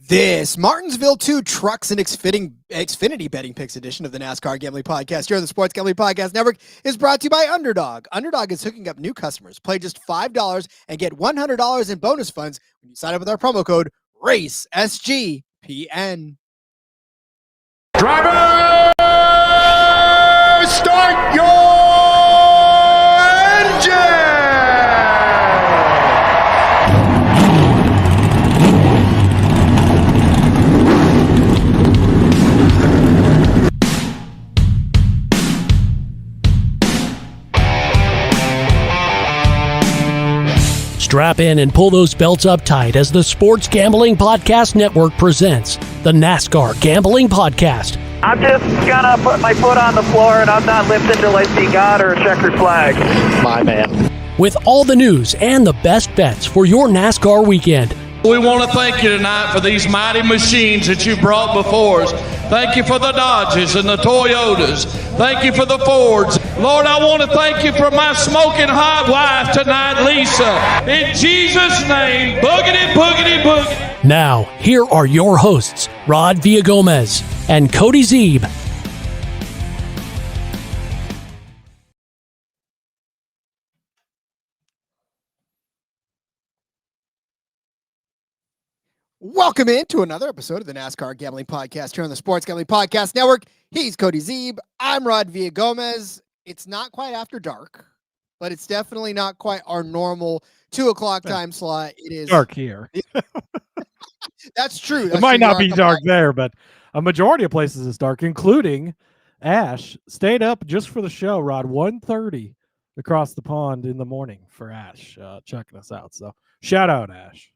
This Martinsville 2 Trucks and Xfinity Betting Picks edition of the NASCAR Gambling Podcast here on the Sports Gambling Podcast Network is brought to you by Underdog. Underdog is hooking up new customers. Play just $5 and get $100 in bonus funds when you sign up with our promo code RACESGPN. Driver, start your engine! Strap in and pull those belts up tight as the Sports Gambling Podcast Network presents the NASCAR Gambling Podcast. I'm just gonna put my foot on the floor and I'm not lifting till I see God or a checkered flag. My man. With all the news and the best bets for your NASCAR weekend. We want to thank you tonight for these mighty machines that you brought before us. Thank you for the Dodges and the Toyotas. Thank you for the Fords. Lord, I want to thank you for my smoking hot wife tonight, Lisa. In Jesus' name, boogity, boogity, boogity. Now, here are your hosts, Rod Villagomez and Cody Zeeb. Welcome into another episode of the NASCAR Gambling Podcast here on the Sports Gambling Podcast Network. He's Cody Zeeb. I'm Rod Villagomez. It's not quite after dark, but it's definitely not quite our normal 2 o'clock time slot. It is dark here. That's true. It might not be dark there, but a majority of places is dark, including Ash. Stayed up just for the show, Rod. 1:30 across the pond in the morning for Ash checking us out. So shout out, Ash.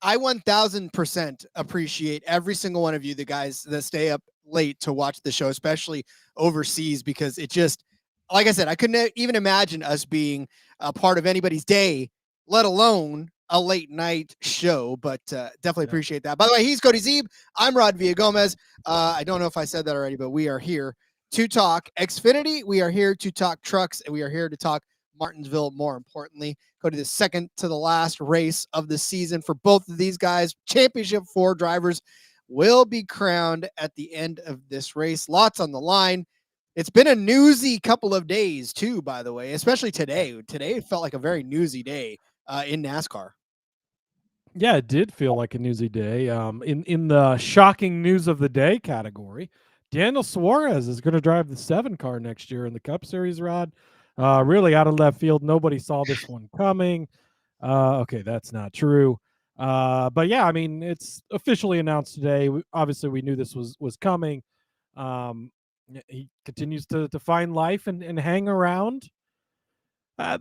I 1000% appreciate every single one of you, the guys that stay up late to watch the show, especially overseas, because it just, like I said, I couldn't even imagine us being a part of anybody's day, let alone a late night show, but definitely appreciate that. By the way, he's Cody Zeeb. I'm Rod Villagomez. I don't know if I said that already, but we are here to talk Xfinity. We are here to talk trucks, and we are here to talk Martinsville, more importantly. Go to the second to the last race of the season for both of these guys. Championship 4 drivers will be crowned at the end of this race. Lots on the line. It's been a newsy couple of days too, by the way, especially today. Today it felt like a very newsy day in NASCAR. Yeah, it did feel like a newsy day. In the shocking news of the day category, Daniel Suarez is going to drive the 7 car next year in the Cup Series, Rod. Really out of left field. Nobody saw this one coming. Okay, that's not true. But yeah, I mean, it's officially announced today. Obviously, we knew this was coming. He continues to find life and hang around.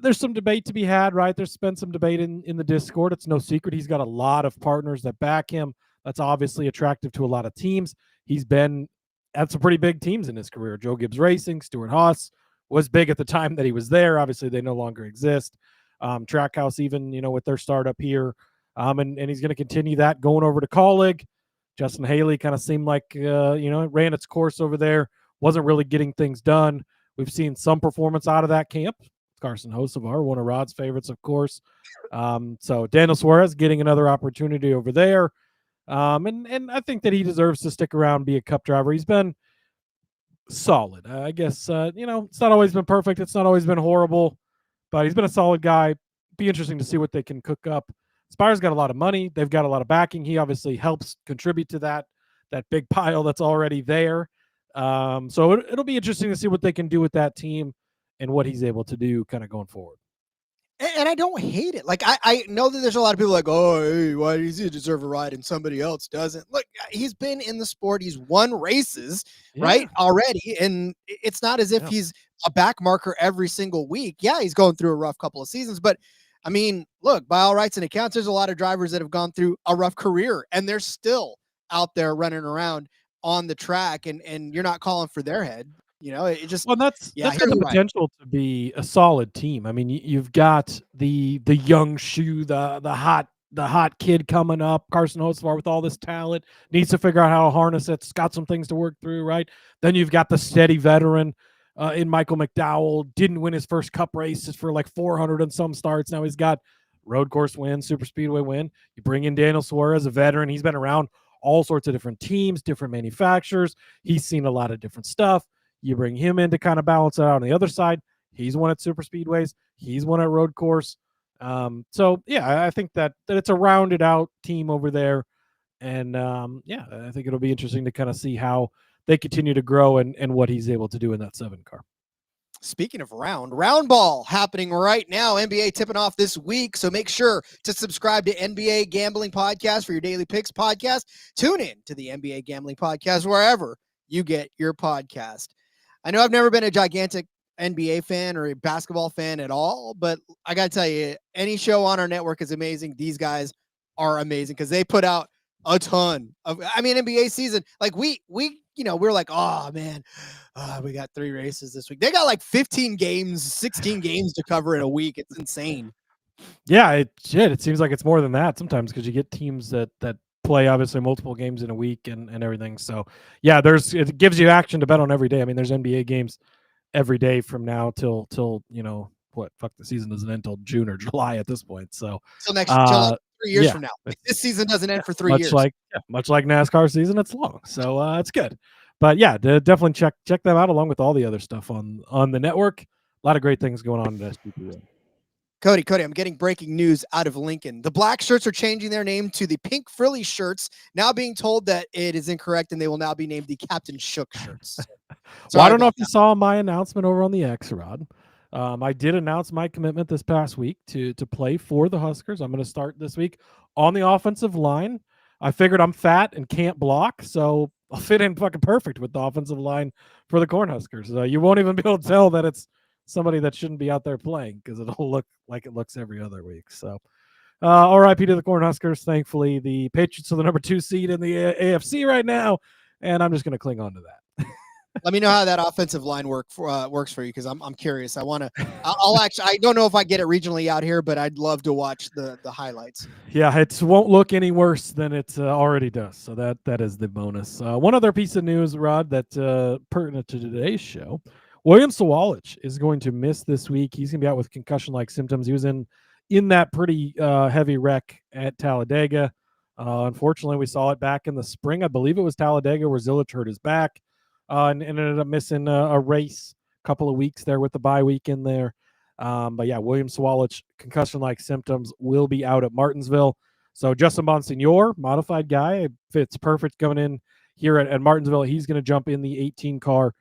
There's some debate to be had, right? There's been some debate in the Discord. It's no secret. He's got a lot of partners that back him. That's obviously attractive to a lot of teams. He's been at some pretty big teams in his career. Joe Gibbs Racing, Stewart-Haas was big at the time that he was there. Obviously, they no longer exist. Trackhouse, even, with their startup here. And he's going to continue that going over to Colleague. Justin Haley kind of seemed like, it ran its course over there. Wasn't really getting things done. We've seen some performance out of that camp. Carson Hocevar, one of Rod's favorites, of course. So Daniel Suarez getting another opportunity over there. And I think that he deserves to stick around, be a Cup driver. He's been solid. I guess, it's not always been perfect. It's not always been horrible, but he's been a solid guy. Be interesting to see what they can cook up. Spire's got a lot of money. They've got a lot of backing. He obviously helps contribute to that big pile that's already there. So it'll be interesting to see what they can do with that team and what he's able to do kind of going forward. And I don't hate it. Like, I know that there's a lot of people like, oh, hey, why does he deserve a ride and somebody else doesn't? Look, he's been in the sport. He's won races, right, already. And it's not as if he's a back marker every single week. Yeah, he's going through a rough couple of seasons, but I mean, look, by all rights and accounts, there's a lot of drivers that have gone through a rough career and they're still out there running around on the track, and you're not calling for their head. It just, Well, that's got the potential to be a solid team. I mean, you've got the young shoe, the hot kid coming up, Carson Hocevar, with all this talent, needs to figure out how to harness it. It's got some things to work through, right? Then you've got the steady veteran in Michael McDowell, didn't win his first cup races for like 400 and some starts. Now he's got road course win, super speedway win. You bring in Daniel Suarez, a veteran. He's been around all sorts of different teams, different manufacturers. He's seen a lot of different stuff. You bring him in to kind of balance it out on the other side. He's won at super speedways. He's won at road course. So yeah, I think that it's a rounded out team over there. And yeah, I think it'll be interesting to kind of see how they continue to grow and what he's able to do in that 7 car. Speaking of round ball happening right now, NBA tipping off this week. So make sure to subscribe to NBA Gambling Podcast for your daily picks podcast. Tune in to the NBA Gambling Podcast wherever you get your podcast. I know I've never been a gigantic NBA fan or a basketball fan at all, but I got to tell you, any show on our network is amazing. These guys are amazing because they put out a ton of, NBA season. Like we're like, oh man, we got 3 races this week. They got like 15 games, 16 games to cover in a week. It's insane. Yeah, it seems like it's more than that sometimes because you get teams that play obviously multiple games in a week and everything. So yeah, it gives you action to bet on every day. I mean, there's NBA games every day from now till the season doesn't end until June or July at this point. So till next till 3 years from now. Like, this season doesn't end for 3 years. Much like NASCAR season, it's long. So it's good. But yeah, definitely check them out along with all the other stuff on the network. A lot of great things going on at SGP. Cody, I'm getting breaking news out of Lincoln. The black shirts are changing their name to the pink frilly shirts, now being told that it is incorrect and they will now be named the Captain Shook shirts. Well, I don't know if you saw my announcement over on the X, Rod. I did announce my commitment this past week to play for the Huskers. I'm going to start this week on the offensive line. I figured I'm fat and can't block, so I'll fit in fucking perfect with the offensive line for the Cornhuskers. You won't even be able to tell that it's somebody that shouldn't be out there playing because it'll look like it looks every other week. So RIP to the Cornhuskers. Thankfully, the Patriots are the number 2 seed in the AFC right now, and I'm just going to cling on to that. Let me know how that offensive line works for you because I'm curious. I'll actually, I don't know if I get it regionally out here, but I'd love to watch the highlights. Yeah, it won't look any worse than it already does. So that is the bonus. One other piece of news, Rod, that pertinent to today's show. William Sawalich is going to miss this week. He's going to be out with concussion-like symptoms. He was in that pretty heavy wreck at Talladega. Unfortunately, we saw it back in the spring. I believe it was Talladega where Zillich hurt his back and ended up missing a race a couple of weeks there with the bye week in there. But yeah, William Sawalich, concussion-like symptoms, will be out at Martinsville. So Justin Bonsignor, modified guy, fits perfect coming in here at Martinsville. He's going to jump in the 18 car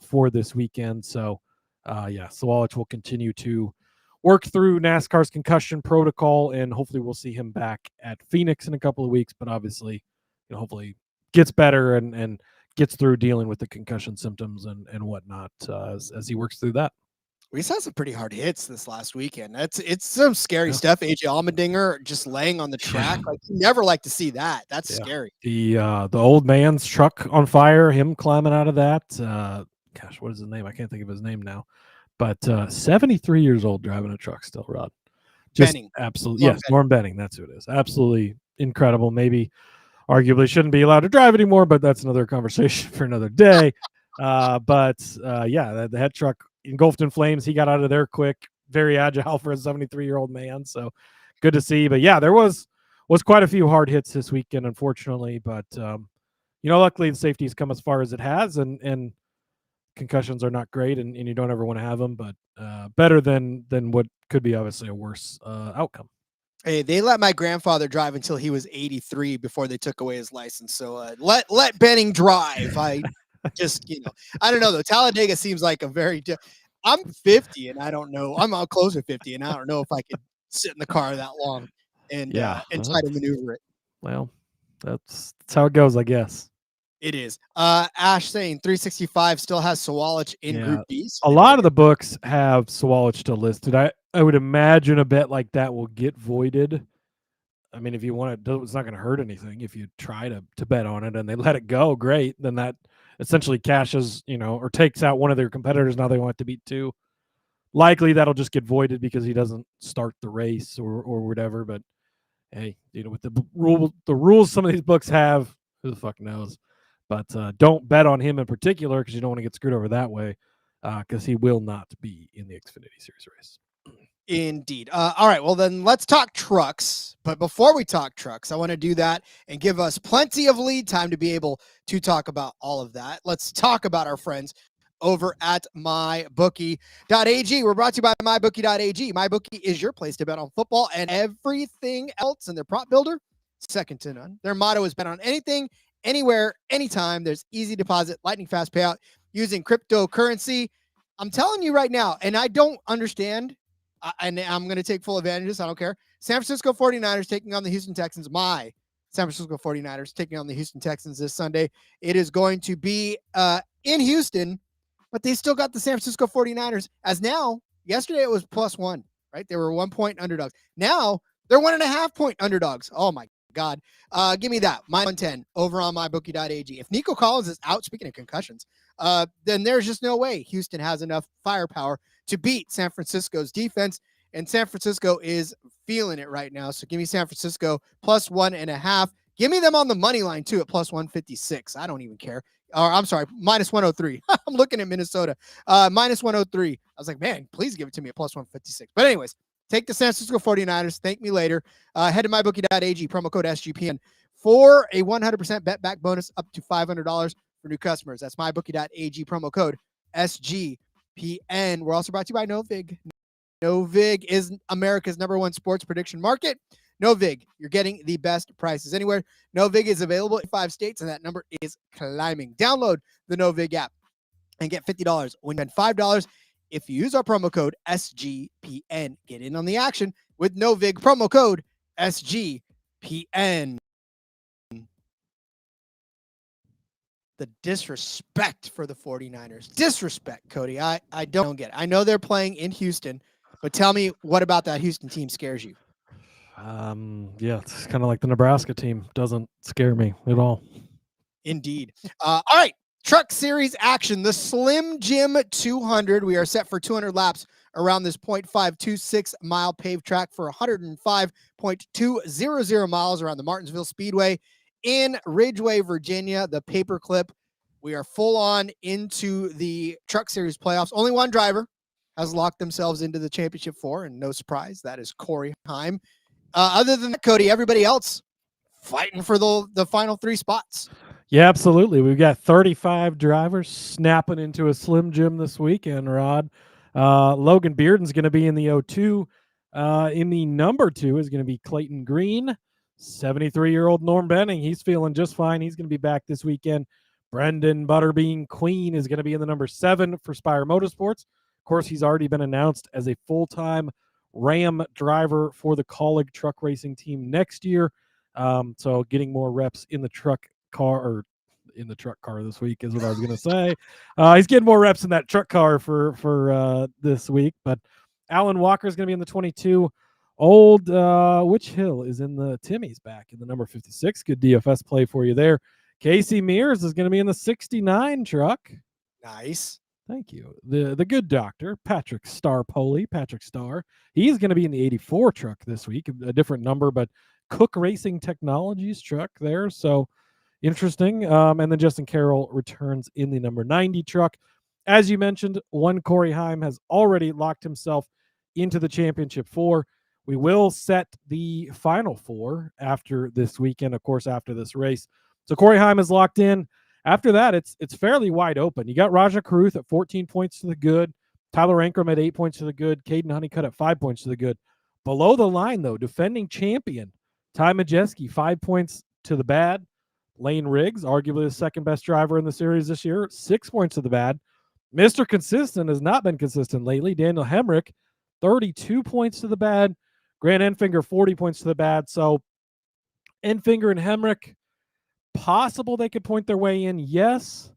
for this weekend. So yeah, Sawalich will continue to work through NASCAR's concussion protocol, and hopefully we'll see him back at Phoenix in a couple of weeks, but obviously hopefully gets better and gets through dealing with the concussion symptoms and whatnot as he works through that. We saw some pretty hard hits this last weekend. It's some scary stuff. AJ Allmendinger just laying on the track. Like, you never like to see that. That's scary. The old man's truck on fire, him climbing out of that. Gosh, what is his name? I can't think of his name now. But 73 years old driving a truck still, Rod. Just Benning. Absolutely. Yes, Norm Benning. That's who it is. Absolutely incredible. Maybe arguably shouldn't be allowed to drive anymore, but that's another conversation for another day. Yeah, the head truck engulfed in flames. He got out of there quick, very agile for a 73-year-old man. So good to see. But yeah, there was quite a few hard hits this weekend, unfortunately. But luckily the safety's come as far as it has, and concussions are not great, and you don't ever want to have them, but better than what could be obviously a worse outcome. Hey, they let my grandfather drive until he was 83 before they took away his license. So let Benning drive. I just, I don't know though. Talladega seems like a very, I'm 50 and I don't know. I'm close to 50 and I don't know if I could sit in the car that long and try to maneuver it. Well, that's how it goes, I guess. It is. Ash saying 365 still has Sawalich in Group B. So a lot of the books have Sawalich still listed. I would imagine a bet like that will get voided. I mean, if you want to, it's not going to hurt anything. If you try to bet on it and they let it go, great. Then that essentially cashes, or takes out one of their competitors. Now they want it to beat two. Likely that'll just get voided because he doesn't start the race or whatever. But hey, with the rules some of these books have, who the fuck knows? But don't bet on him in particular because you don't want to get screwed over that way, because he will not be in the Xfinity Series race. Indeed. All right. Well, then let's talk trucks. But before we talk trucks, I want to do that and give us plenty of lead time to be able to talk about all of that. Let's talk about our friends over at mybookie.ag. We're brought to you by mybookie.ag. MyBookie is your place to bet on football and everything else, and their prop builder, second to none. Their motto is bet on anything, anywhere, anytime. There's easy deposit, lightning fast payout using cryptocurrency. I'm telling you right now, and I don't understand, and I'm going to take full advantage of this. I don't care. San Francisco 49ers taking on the Houston Texans. My San Francisco 49ers taking on the Houston Texans this Sunday. It is going to be in Houston, but they still got the San Francisco 49ers as now. Yesterday it was +1, right? They were 1 point underdogs. Now they're 1.5 point underdogs. Oh my God. Give me that. -110 over on mybookie.ag. If Nico Collins is out, speaking of concussions, then there's just no way Houston has enough firepower to beat San Francisco's defense. And San Francisco is feeling it right now. So give me San Francisco +1.5. Give me them on the money line too at +156. I don't even care. Or I'm sorry, -103. I'm looking at Minnesota. -103. I was like, man, please give it to me at +156. But anyways, take the San Francisco 49ers. Thank me later. Head to mybookie.ag, promo code SGPN for a 100% bet back bonus up to $500 for new customers. That's mybookie.ag, promo code SGPN. We're also brought to you by Novig. Novig is America's #1 sports prediction market. Novig, you're getting the best prices anywhere. Novig is available in 5 states, and that number is climbing. Download the Novig app and get $50 when you spend $5. If you use our promo code SGPN, get in on the action with Novig, promo code SGPN. The disrespect for the 49ers. Disrespect, Cody. I don't get it. I know they're playing in Houston, but tell me, what about that Houston team scares you? Yeah, it's kind of like the Nebraska team. Doesn't scare me at all. Indeed. All right. Truck Series action. The Slim Jim 200. We are set for 200 laps around this 0.526 mile paved track for 105.200 miles around the Martinsville Speedway in Ridgeway, Virginia. The paperclip. We are full on into the Truck Series playoffs. Only one driver has locked themselves into the championship 4, and no surprise, that is Corey Heim. Other than that, Cody, everybody else fighting for the final 3 spots. Yeah, absolutely. We've got 35 drivers snapping into a Slim Jim this weekend, Rod. Logan Bearden's going to be in the 02. In the number 2 is going to be Clayton Green. 73-year-old Norm Benning. He's feeling just fine. He's going to be back this weekend. Brendan Butterbean Queen is going to be in the number 7 for Spire Motorsports. Of course, he's already been announced as a full-time Ram driver for the Colleague truck racing team next year. So getting more reps in the truck car this week is what I was going to say. He's getting more reps in that truck car for this week. But Alan Walker is going to be in the 22. Old Witch Hill is in the Timmy's back in the number 56. Good DFS play for you there. Casey Mears is going to be in the 69 truck. Nice. Thank you. The good doctor, Patrick Starr, he's going to be in the 84 truck this week, a different number, but Cook Racing Technologies truck there. So interesting. And then Justin Carroll returns in the number 90 truck. As you mentioned, one Corey Heim has already locked himself into the championship 4. We will set the final 4 after this weekend, of course, after this race. So Corey Heim is locked in. After that, it's fairly wide open. You got Raja Caruth at 14 points to the good, Tyler Ankrum at 8 points to the good, Caden Honeycutt at 5 points to the good. Below the line, though, defending champion Ty Majeski, 5 points to the bad. Lane Riggs, arguably the second best driver in the series this year, 6 points to the bad. Mr. Consistent has not been consistent lately. Daniel Hemric, 32 points to the bad. Grant Enfinger, 40 points to the bad. So Enfinger and Hemric, possible they could point their way in. Yes.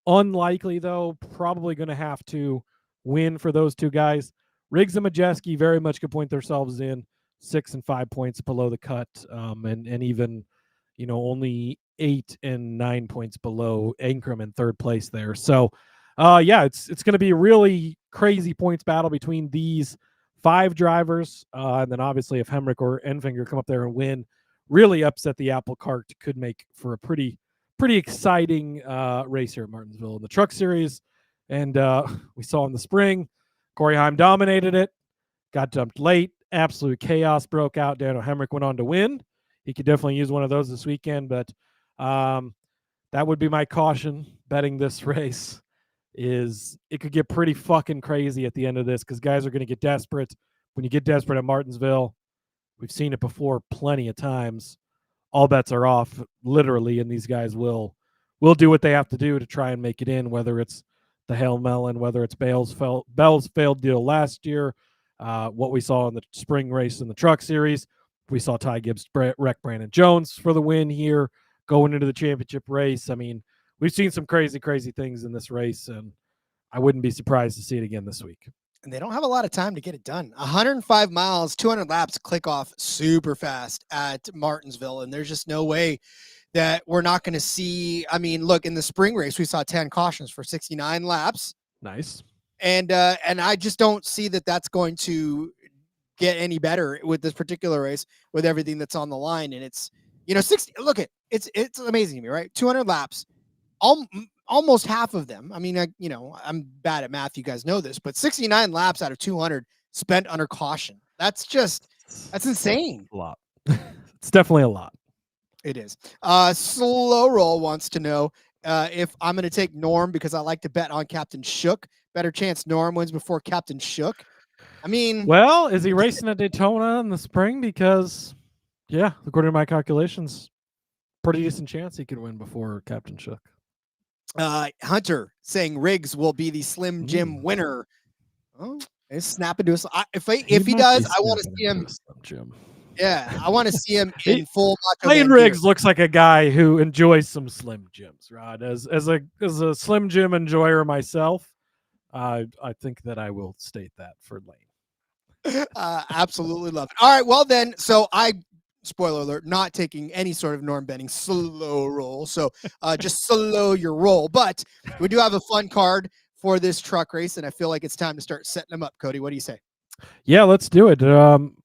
Unlikely, though. Probably going to have to win for those two guys. Riggs and Majeski very much could point themselves in 6 and 5 points below the cut, and even, only 8 and 9 points below Ankrum in third place there. So, it's going to be a really crazy points battle between these 5 drivers, and then obviously if Hemric or Enfinger come up there and win, really upset the apple cart, could make for a pretty exciting race here at Martinsville in the Truck Series. And we saw in the spring, Corey Heim dominated it, got dumped late, absolute chaos broke out. Daniel Hemric went on to win. He could definitely use one of those this weekend, but that would be my caution betting this race. Is it could get pretty fucking crazy at the end of this, because guys are going to get desperate. When you get desperate at Martinsville, we've seen it before plenty of times. All bets are off, literally, and these guys will do what they have to do to try and make it in, whether it's the Hail Melon, whether it's Bell's failed deal last year, what we saw in the spring race in the Truck Series. We saw Ty Gibbs wreck Brandon Jones for the win here going into the championship race. I mean, we've seen some crazy things in this race, and I wouldn't be surprised to see it again this week. And they don't have a lot of time to get it done. 105 miles, 200 laps click off super fast at Martinsville, and there's just no way that we're not going to see. I mean, look, in the spring race, we saw 10 cautions for 69 laps. Nice. And I just don't see that that's going to get any better with this particular race with everything that's on the line. And it's, 60, look at it's amazing to me, right? 200 laps, almost half of them. I mean, I'm bad at math. You guys know this, but 69 laps out of 200 spent under caution. That's insane. A lot. It's definitely a lot. It is. Slow Roll wants to know if I'm going to take Norm because I like to bet on Captain Shook. Better chance Norm wins before Captain Shook. I mean, well, is he racing at Daytona in the spring? Because, yeah, according to my calculations, pretty decent chance he could win before Captain Shook. Hunter saying Riggs will be the Slim Jim winner. Oh, it's snapping to us. If he does, I want to see him. Jim. Yeah, I want to see him in full. Clayton Riggs looks like a guy who enjoys some Slim Jims, Rod. As a Slim Jim enjoyer myself, I think that I will state that for Lane. Absolutely love it. All right, well then, so spoiler alert, not taking any sort of Norm betting, slow roll. So just slow your roll. But we do have a fun card for this truck race, and I feel like it's time to start setting them up. Cody, what do you say? Yeah, let's do it.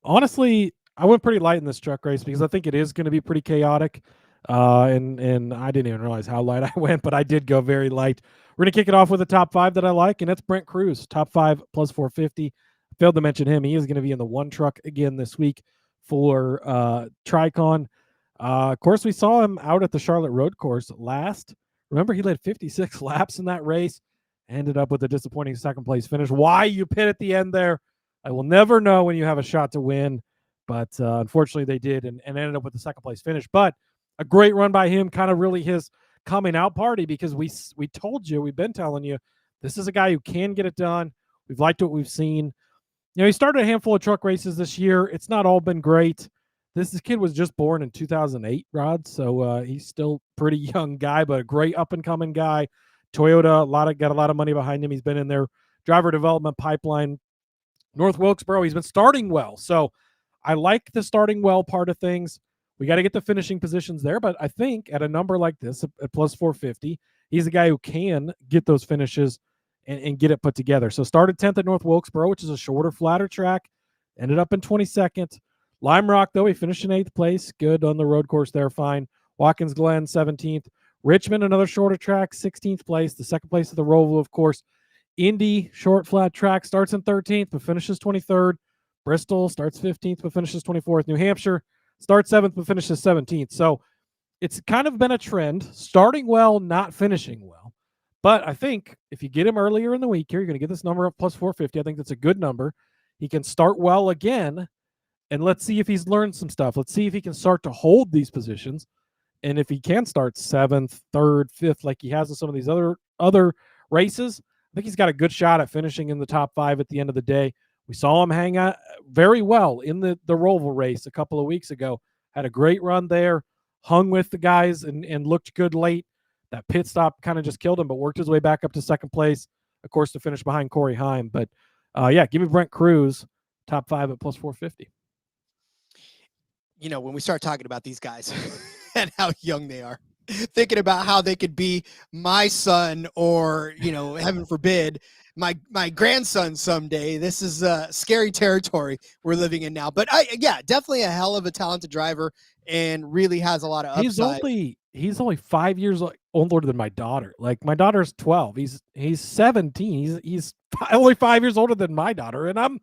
Honestly, I went pretty light in this truck race because I think it is going to be pretty chaotic. And I didn't even realize how light I went, but I did go very light. We're going to kick it off with a top 5 that I like, and that's Brent Cruz, top 5 plus 450. Failed to mention him. He is going to be in the one truck again this week for Tricon. Of course, we saw him out at the Charlotte Road Course last. Remember, he led 56 laps in that race. Ended up with a disappointing second place finish. Why you pit at the end there, I will never know when you have a shot to win. But unfortunately, they did and ended up with the second place finish. But a great run by him, kind of really his coming out party, because we told you, we've been telling you, this is a guy who can get it done. We've liked what we've seen. He started a handful of truck races this year. It's not all been great. This kid was just born in 2008, Rod, so he's still pretty young guy, but a great up-and-coming guy. Toyota, got a lot of money behind him. He's been in their driver development pipeline. North Wilkesboro, he's been starting well. So I like the starting well part of things. We got to get the finishing positions there, but I think at a number like this, at plus 450, he's a guy who can get those finishes and get it put together. So started 10th at North Wilkesboro, which is a shorter, flatter track. Ended up in 22nd. Lime Rock, though, he finished in 8th place. Good on the road course there, fine. Watkins Glen, 17th. Richmond, another shorter track, 16th place. The second place of the Roval, of course. Indy, short, flat track, starts in 13th, but finishes 23rd. Bristol starts 15th, but finishes 24th. New Hampshire starts 7th, but finishes 17th. So it's kind of been a trend, starting well, not finishing well. But I think if you get him earlier in the week here, you're going to get this number up plus 450. I think that's a good number. He can start well again, and let's see if he's learned some stuff. Let's see if he can start to hold these positions. And if he can start 7th, 3rd, 5th, like he has in some of these other races, I think he's got a good shot at finishing in the top 5 at the end of the day. We saw him hang out very well in the Roval race a couple of weeks ago. Had a great run there, hung with the guys and looked good late. That pit stop kind of just killed him, but worked his way back up to second place, of course, to finish behind Corey Heim. But Yeah, give me Brent Cruz, top 5 at plus 450. When we start talking about these guys and how young they are, thinking about how they could be my son or, heaven forbid, my grandson someday. This is scary territory we're living in now. But definitely a hell of a talented driver and really has a lot of upside. He's only 5 years older than my daughter. Like, my daughter's 12. He's 17. He's only 5 years older than my daughter, and I'm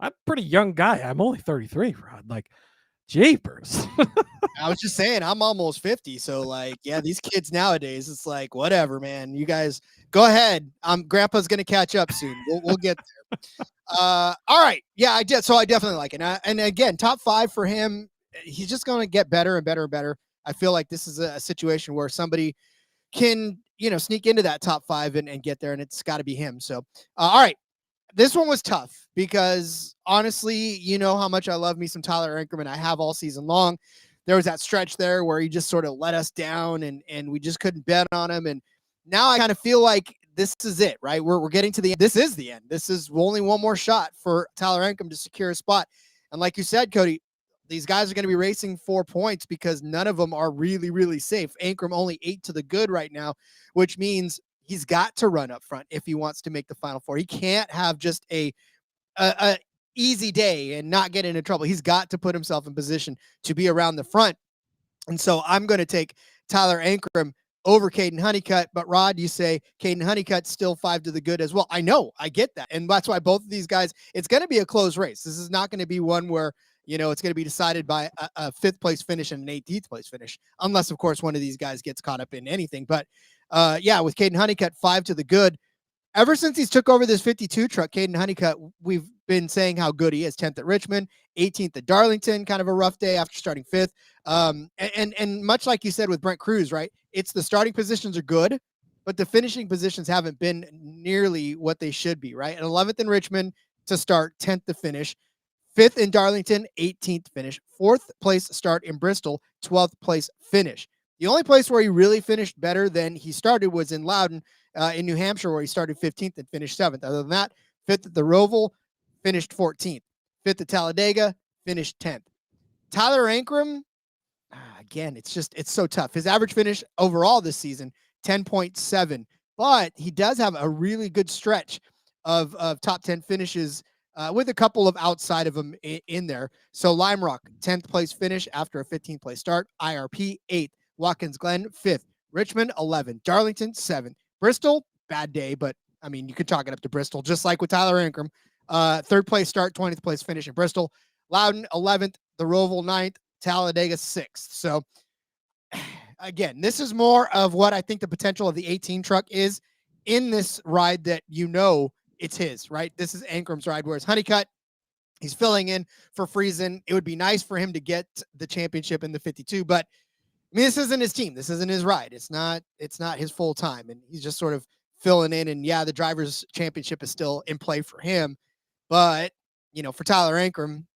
a pretty young guy. I'm only 33, Rod. Like, jeepers. I was just saying, I'm almost 50. So these kids nowadays, it's like, whatever, man, you guys go ahead. Grandpa's going to catch up soon. We'll get there. All right. Yeah, I did. So I definitely like it. And again, top 5 for him. He's just going to get better and better and better. I feel like this is a situation where somebody can, sneak into that top 5 and get there, and it's got to be him. So, all right. This one was tough because honestly, you know how much I love me some Tyler Ankrum, and I have all season long. There was that stretch there where he just sort of let us down and we just couldn't bet on him. And now I kind of feel like this is it, right? We're getting to the end. This is the end. This is only one more shot for Tyler Ankrum to secure a spot. And like you said, Cody, these guys are going to be racing 4 points because none of them are really, really safe. Ankrum only 8 to the good right now, which means he's got to run up front if he wants to make the Final Four. He can't have just a easy day and not get into trouble. He's got to put himself in position to be around the front. And so I'm going to take Tyler Ankrum over Caden Honeycutt. But Rod, you say Caden Honeycutt's still 5 to the good as well. I know, I get that. And that's why both of these guys, it's going to be a close race. This is not going to be one where, it's going to be decided by a 5th place finish and an 18th place finish, unless, of course, one of these guys gets caught up in anything. But with Caden Honeycutt 5 to the good, ever since he's took over this 52 truck, Caden Honeycutt, we've been saying how good he is. 10th at Richmond, 18th at Darlington, kind of a rough day after starting 5th. And much like you said with Brent Cruz, right? It's the starting positions are good, but the finishing positions haven't been nearly what they should be, right? At 11th in Richmond to start, 10th to finish. 5th in Darlington, 18th finish. 4th place start in Bristol, 12th place finish. The only place where he really finished better than he started was in Loudon in New Hampshire, where he started 15th and finished 7th. Other than that, 5th at the Roval, finished 14th. 5th at Talladega, finished 10th. Tyler Ankrum, again, it's so tough. His average finish overall this season, 10.7. But he does have a really good stretch of top 10 finishes with a couple of outside of them in there. So Lime Rock, 10th place finish after a 15th place start. IRP, 8th. Watkins Glen, 5th. Richmond, 11th. Darlington, 7th. Bristol, bad day, but, I mean, you could chalk it up to Bristol, just like with Tyler Ankrum. 3rd place start, 20th place finish in Bristol. Loudon, 11th. The Roval, 9th. Talladega, 6th. So, again, this is more of what I think the potential of the 18 truck is in this ride that it's his, right? This is Ankrum's ride, whereas Honeycutt, he's filling in for Friesen. It would be nice for him to get the championship in the 52, but I mean, this isn't his team. This isn't his ride. It's not his full time, and he's just sort of filling in. And the driver's championship is still in play for him, but for Tyler Ankrum,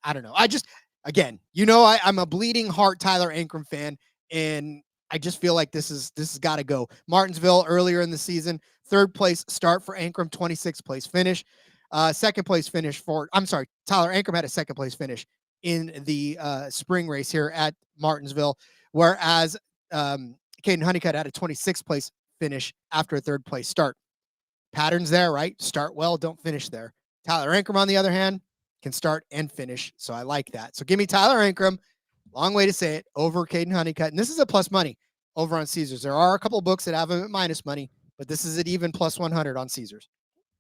I don't know. I'm a bleeding heart Tyler Ankrum fan, and I just feel like this has got to go. Martinsville earlier in the season, 3rd place start for Ankrum, 26th place finish. 2nd place finish Tyler Ankrum had a 2nd place finish in the spring race here at Martinsville, whereas Caden Honeycutt had a 26th place finish after a 3rd place start. Patterns there, right? Start well, don't finish there. Tyler Ankrum, on the other hand, can start and finish, so I like that. So give me Tyler Ankrum, long way to say it, over Caden Honeycutt. And this is a plus money over on Caesars. There are a couple of books that have him at minus money, but this is at even plus 100 on Caesars.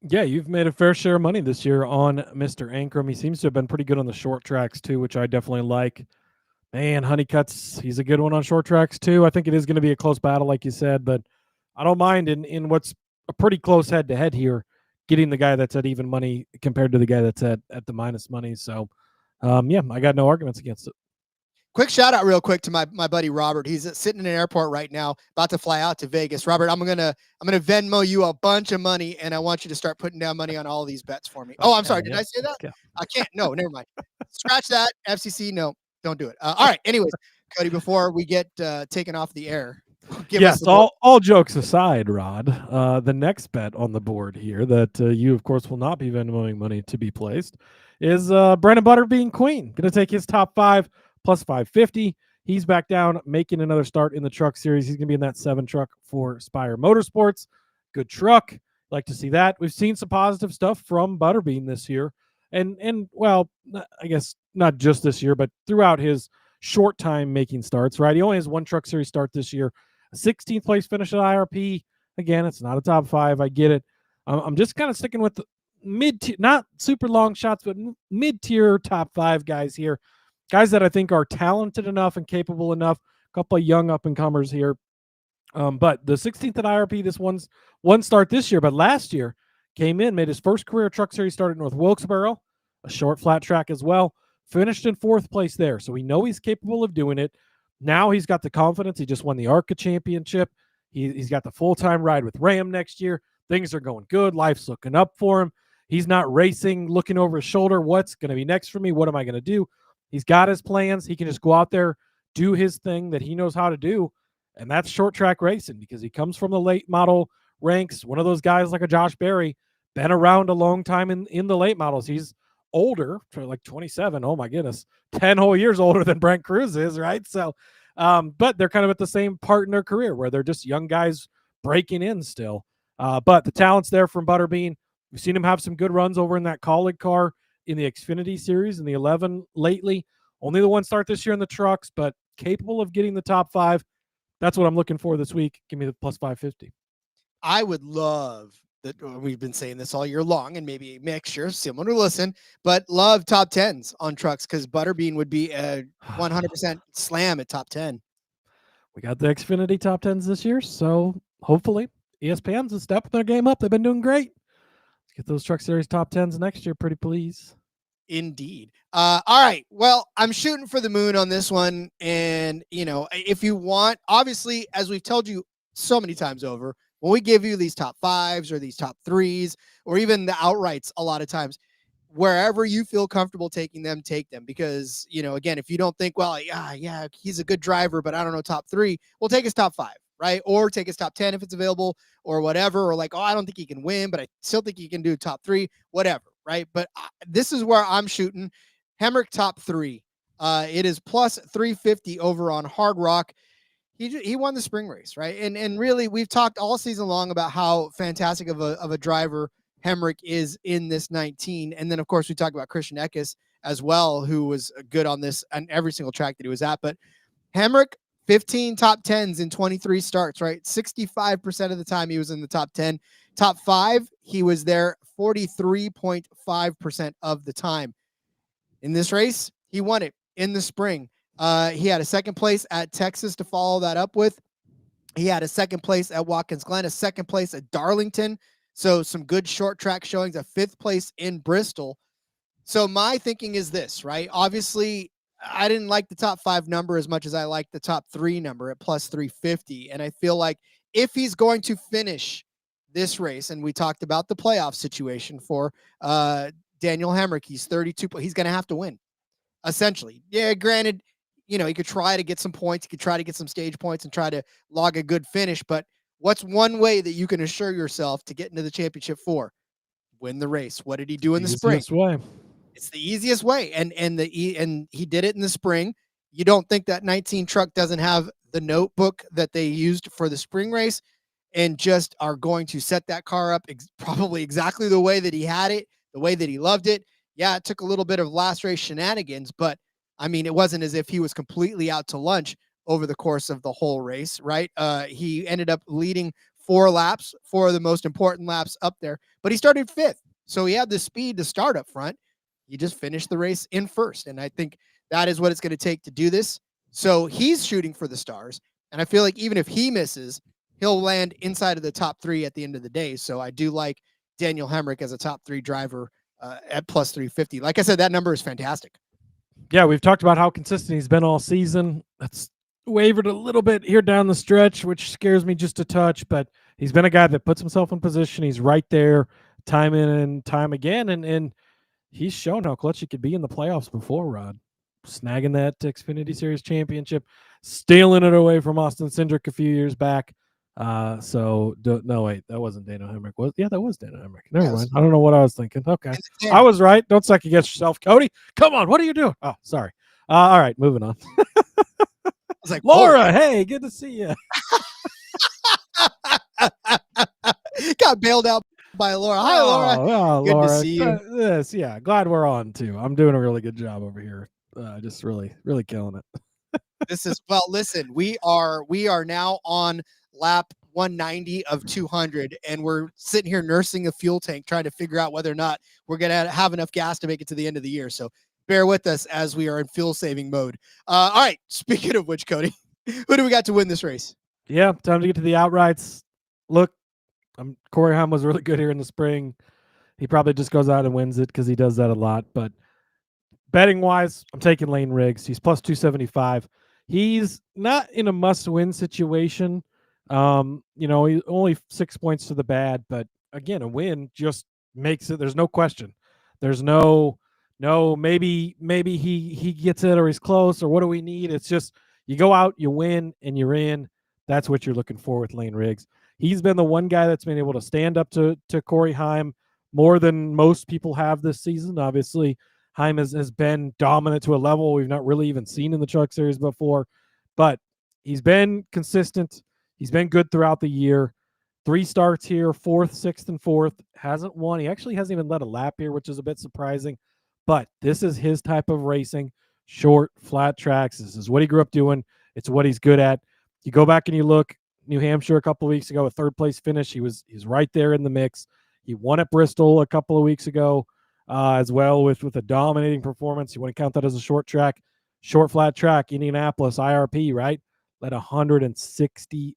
Yeah, you've made a fair share of money this year on Mr. Ankrum. He seems to have been pretty good on the short tracks too, which I definitely like. Man, he's a good one on short tracks too. I think it is going to be a close battle, like you said, but I don't mind in what's a pretty close head-to-head here, getting the guy that's at even money compared to the guy that's at the minus money. So, I got no arguments against it. Quick shout out real quick to my buddy Robert. He's sitting in an airport right now, about to fly out to Vegas. Robert, I'm gonna Venmo you a bunch of money, and I want you to start putting down money on all these bets for me. Oh, I'm sorry. Did I say that? Okay. I can't. No, never mind. Scratch that. FCC. No, don't do it. All right. Anyways, Cody, before we get taken off the air, Yes, all jokes aside, Rod, the next bet on the board here that you, of course, will not be Venmoing money to be placed is Brennan Butterbean Queen. Going to take his top 5 plus 550. He's back down, making another start in the truck series. He's going to be in that 7 truck for Spire Motorsports. Good truck. Like to see that. We've seen some positive stuff from Butterbean this year. And well, I guess not just this year, but throughout his short time making starts, right? He only has 1 truck series start this year. A 16th place finish at IRP. Again, it's not a top 5. I get it. I'm just kind of sticking with the mid-tier, not super long shots, but mid-tier top 5 guys here. Guys that I think are talented enough and capable enough. A couple of young up-and-comers here. But the 16th at IRP, this one start this year, but last year came in, made his first career truck series start at North Wilkesboro, a short flat track as well. Finished in 4th place there. So we know he's capable of doing it. Now he's got the confidence. He just won the ARCA championship. He's got the full-time ride with Ram next year. Things are going good. Life's looking up for him. He's not racing, looking over his shoulder. What's going to be next for me? What am I going to do? He's got his plans. He can just go out there, do his thing that he knows how to do, and that's short track racing because he comes from the late model ranks. One of those guys like a Josh Berry, been around a long time in the late models. He's older, like 27. Oh my goodness, 10 whole years older than Brent Cruz is, right? So, but they're kind of at the same part in their career where they're just young guys breaking in still. But the talent's there from Butterbean. We've seen him have some good runs over in that Colleague car in the Xfinity Series in the 11 lately. Only the 1 start this year in the trucks, but capable of getting the top 5. That's what I'm looking for this week. Give me the plus 550. I would love that. We've been saying this all year long, and maybe a mixture, someone to listen, but love top 10s on trucks because Butterbean would be a 100% slam at top 10. We got the Xfinity top 10s this year, so hopefully ESPN's a step their game up. They've been doing great. Let's get those truck series top 10s next year, pretty please. Indeed. All right. Well, I'm shooting for the moon on this one. And, if you want, obviously, as we've told you so many times over, when we give you these top 5s or these top 3s, or even the outrights, a lot of times, wherever you feel comfortable taking them, take them. Because, again, if you don't think, well, yeah, he's a good driver, but I don't know, top 3, we'll take his top 5, right? Or take his top 10 if it's available or whatever. Or like, I don't think he can win, but I still think he can do top 3, whatever. Right. But this is where I'm shooting. Hemric top 3. It is plus 350 over on Hard Rock. He won the spring race. Right. And really, we've talked all season long about how fantastic of a driver Hemric is in this 19. And then, of course, we talked about Christian Eckes as well, who was good on this on every single track that he was at. But Hemric, 15 top 10s in 23 starts, right? 65% of the time he was in the top 10. Top 5, he was there 43.5% of the time. In this race, he won it in the spring. He had a 2nd place at Texas to follow that up with. He had a 2nd place at Watkins Glen, a 2nd place at Darlington. So some good short track showings, a 5th place in Bristol. So my thinking is this, right? Obviously, I didn't like the top 5 number as much as I liked the top 3 number at plus 350. And I feel like if he's going to finish this race, and we talked about the playoff situation for Daniel Hemric, he's 32, but he's going to have to win, essentially. Yeah, granted, he could try to get some points. He could try to get some stage points and try to log a good finish. But what's one way that you can assure yourself to get into the championship for? Win the race. What did he do in the spring? Way. It's the easiest way. And he did it in the spring. You don't think that 19 truck doesn't have the notebook that they used for the spring race and just are going to set that car up probably exactly the way that he had it, the way that he loved it. Yeah, it took a little bit of last race shenanigans, but I mean, it wasn't as if he was completely out to lunch over the course of the whole race, right? He ended up leading 4 laps, 4 of the most important laps up there, but he started 5th. So he had the speed to start up front. He just finished the race in 1st. And I think that is what it's going to take to do this. So he's shooting for the stars. And I feel like even if he misses, he'll land inside of the top 3 at the end of the day. So I do like Daniel Hemric as a top 3 driver at plus 350. Like I said, that number is fantastic. Yeah, we've talked about how consistent he's been all season. That's wavered a little bit here down the stretch, which scares me just a touch, but he's been a guy that puts himself in position. He's right there time in and time again, and he's shown how clutch he could be in the playoffs before, Rod. Snagging that Xfinity Series championship. stealing it away from Austin Cindric a few years back. No, wait, that wasn't Daniel Hemric. That was Daniel Hemric. Never mind. I don't know what I was thinking. Okay. I was right. Don't second guess yourself, Cody. Come on. What are you doing? Oh, sorry. All right, moving on. I was like, Laura, hey, good to see you. Got bailed out by Laura. Hi, Laura. Good Laura. to see you. Glad we're on too. I'm doing a really good job over here. Just really, really killing it. Listen, we are now on lap 190 of 200, and we're sitting here nursing a fuel tank, trying to figure out whether or not we're going to have enough gas to make it to the end of the year. So bear with us as we are in fuel saving mode. All right. Speaking of which, Cody, who do we got to win this race? Yeah. Time to get to the outrights. Look, Corey Heim was really good here in the spring. He probably just goes out and wins it because he does that a lot. But betting wise, I'm taking Lane Riggs. He's plus 275. He's not in a must-win situation. He's only 6 points to the bad, but again, a win just makes it. There's no question. There's no maybe he gets it or he's close or what do we need? It's just you go out, you win, and you're in. That's what you're looking for with Lane Riggs. He's been the one guy that's been able to stand up to Corey Heim more than most people have this season. Obviously, Heim has been dominant to a level we've not really even seen in the Truck Series before, but he's been consistent. He's been good throughout the year. 3 starts here, 4th, 6th, and 4th. Hasn't won. He actually hasn't even led a lap here, which is a bit surprising. But this is his type of racing. Short, flat tracks. This is what he grew up doing. It's what he's good at. You go back and you look, New Hampshire a couple of weeks ago, a 3rd place finish. He's right there in the mix. He won at Bristol a couple of weeks ago as well with a dominating performance. You want to count that as a short track, short flat track, Indianapolis, IRP, right? Led 160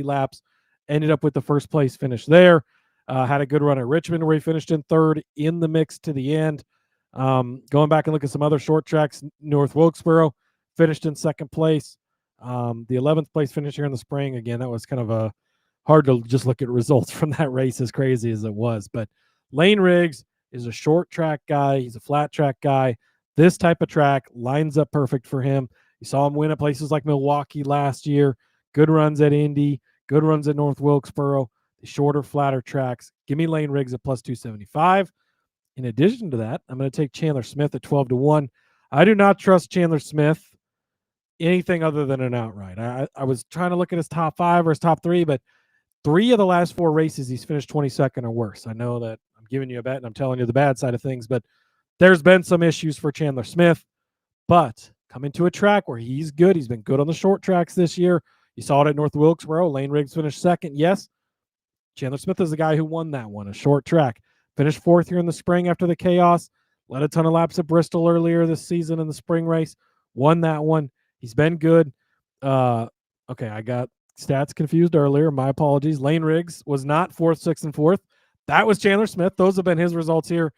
laps, ended up with the 1st place finish there. Had a good run at Richmond where he finished in 3rd in the mix to the end. Going back and look at some other short tracks, North Wilkesboro finished in 2nd place. The 11th place finish here in the spring. Again, that was kind of hard to just look at results from that race, as crazy as it was. But Lane Riggs is a short track guy. He's a flat track guy. This type of track lines up perfect for him. You saw him win at places like Milwaukee last year. Good runs at Indy. Good runs at North Wilkesboro. The shorter, flatter tracks. Give me Lane Riggs at plus 275. In addition to that, I'm going to take Chandler Smith at 12-1. I do not trust Chandler Smith anything other than an outright. I was trying to look at his top 5 or his top 3, but 3 of the last 4 races he's finished 22nd or worse. I know that I'm giving you a bet and I'm telling you the bad side of things, but there's been some issues for Chandler Smith. But coming to a track where he's good, he's been good on the short tracks this year. You saw it at North Wilkesboro. Lane Riggs finished 2nd. Yes, Chandler Smith is the guy who won that one, a short track. Finished 4th here in the spring after the chaos. Led a ton of laps at Bristol earlier this season in the spring race. Won that one. He's been good. Okay, I got stats confused earlier. My apologies. Lane Riggs was not 4th, 6th, and 4th. That was Chandler Smith. Those have been his results here.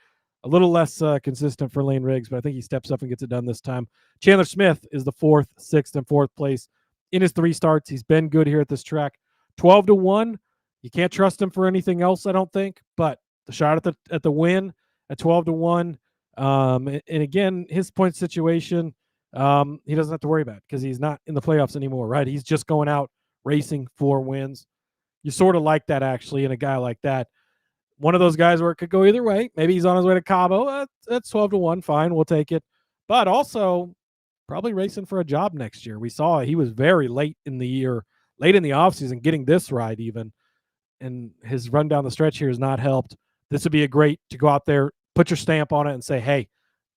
A little less consistent for Lane Riggs, but I think he steps up and gets it done this time. Chandler Smith is the 4th, 6th, and 4th place in his 3 starts. He's been good here at this track. 12-1. You can't trust him for anything else, I don't think. But the shot at the win at 12-1. And again, his point situation, he doesn't have to worry about because he's not in the playoffs anymore, right? He's just going out racing for wins. You sort of like that actually in a guy like that. One of those guys where it could go either way. Maybe he's on his way to Cabo. That's 12-1. Fine, we'll take it. But also probably racing for a job next year. We saw he was very late in the year, late in the offseason, getting this ride even. And his run down the stretch here has not helped. This would be a great to go out there, put your stamp on it and say, hey,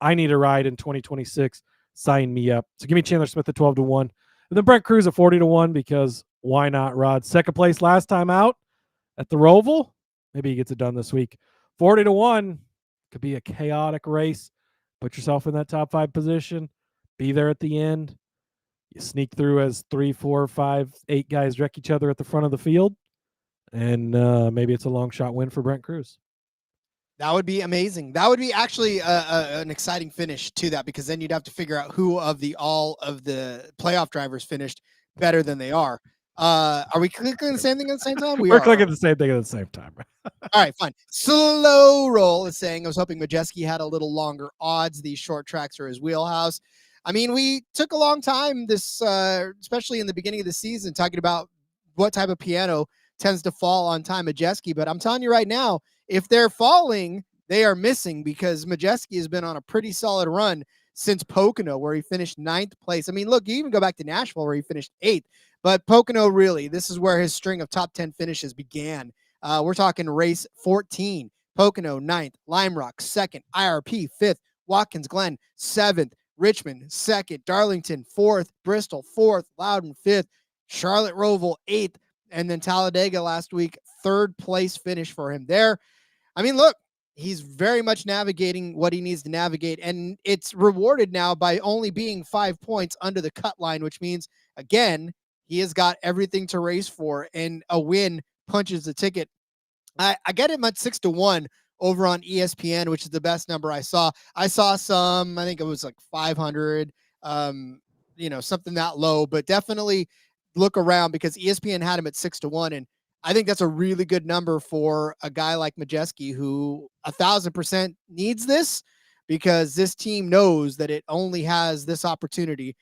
I need a ride in 2026. Sign me up. So give me Chandler Smith at 12-1. And then Brent Cruz at 40-1 because why not, Rod? 2nd place last time out at the Roval. Maybe he gets it done this week. 40-1 could be a chaotic race. Put yourself in that top 5 position. Be there at the end. You sneak through as 3, 4, 5, 8 guys wreck each other at the front of the field. And maybe it's a long shot win for Brent Cruz. That would be amazing. That would be actually an exciting finish to that because then you'd have to figure out who of all of the playoff drivers finished better than they are. Are we clicking the same thing at the same time? We're clicking the same thing at the same time. All right, fine. Slow Roll is saying, I was hoping Majeski had a little longer odds. These short tracks are his wheelhouse. I mean, we took a long time this, especially in the beginning of the season, talking about what type of piano tends to fall on Ty Majeski. But I'm telling you right now, if they're falling, they are missing, because Majeski has been on a pretty solid run since Pocono, where he finished 9th place. I mean, look, you even go back to Nashville, where he finished 8th. But Pocono, really, this is where his string of top 10 finishes began. We're talking race 14. Pocono, 9th. Lime Rock, 2nd. IRP, 5th. Watkins Glen, 7th. Richmond, 2nd. Darlington, 4th. Bristol, 4th. Loudon, 5th. Charlotte Roval, 8th. And then Talladega last week, 3rd place finish for him there. I mean, look, he's very much navigating what he needs to navigate, and it's rewarded now by only being 5 points under the cut line, which means, again, he has got everything to race for, and a win punches the ticket. I get him at 6-1 over on ESPN, which is the best number I saw. I saw some, I think it was like 500, something that low, but definitely look around, because ESPN had him at 6-1. And I think that's a really good number for a guy like Majeski, who 1,000% needs this, because this team knows that it only has this opportunity.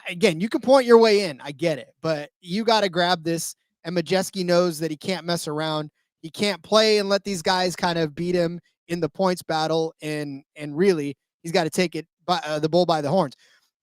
Again, you can point your way in. I get it, but you got to grab this. And Majeski knows that he can't mess around. He can't play and let these guys kind of beat him in the points battle. And really, he's got to take it by the bull by the horns.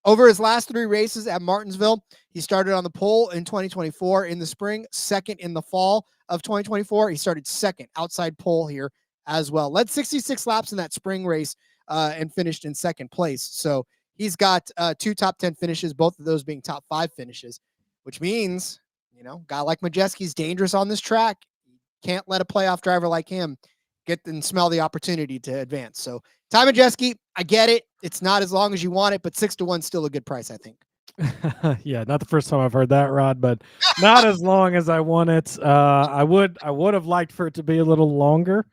Over his last 3 races at Martinsville, he started on the pole in 2024 in the spring, 2nd in the fall of 2024. He started 2nd outside pole here as well. Led 66 laps in that spring race and finished in 2nd place. So he's got 2 top 10 finishes, both of those being top 5 finishes, which means, guy like Majeski's dangerous on this track. Can't let a playoff driver like him get and smell the opportunity to advance. So Ty Majeski, I get it. It's not as long as you want it, but 6-1 still a good price, I think. Yeah, not the first time I've heard that, Rod, but not as long as I want it. I would have liked for it to be a little longer.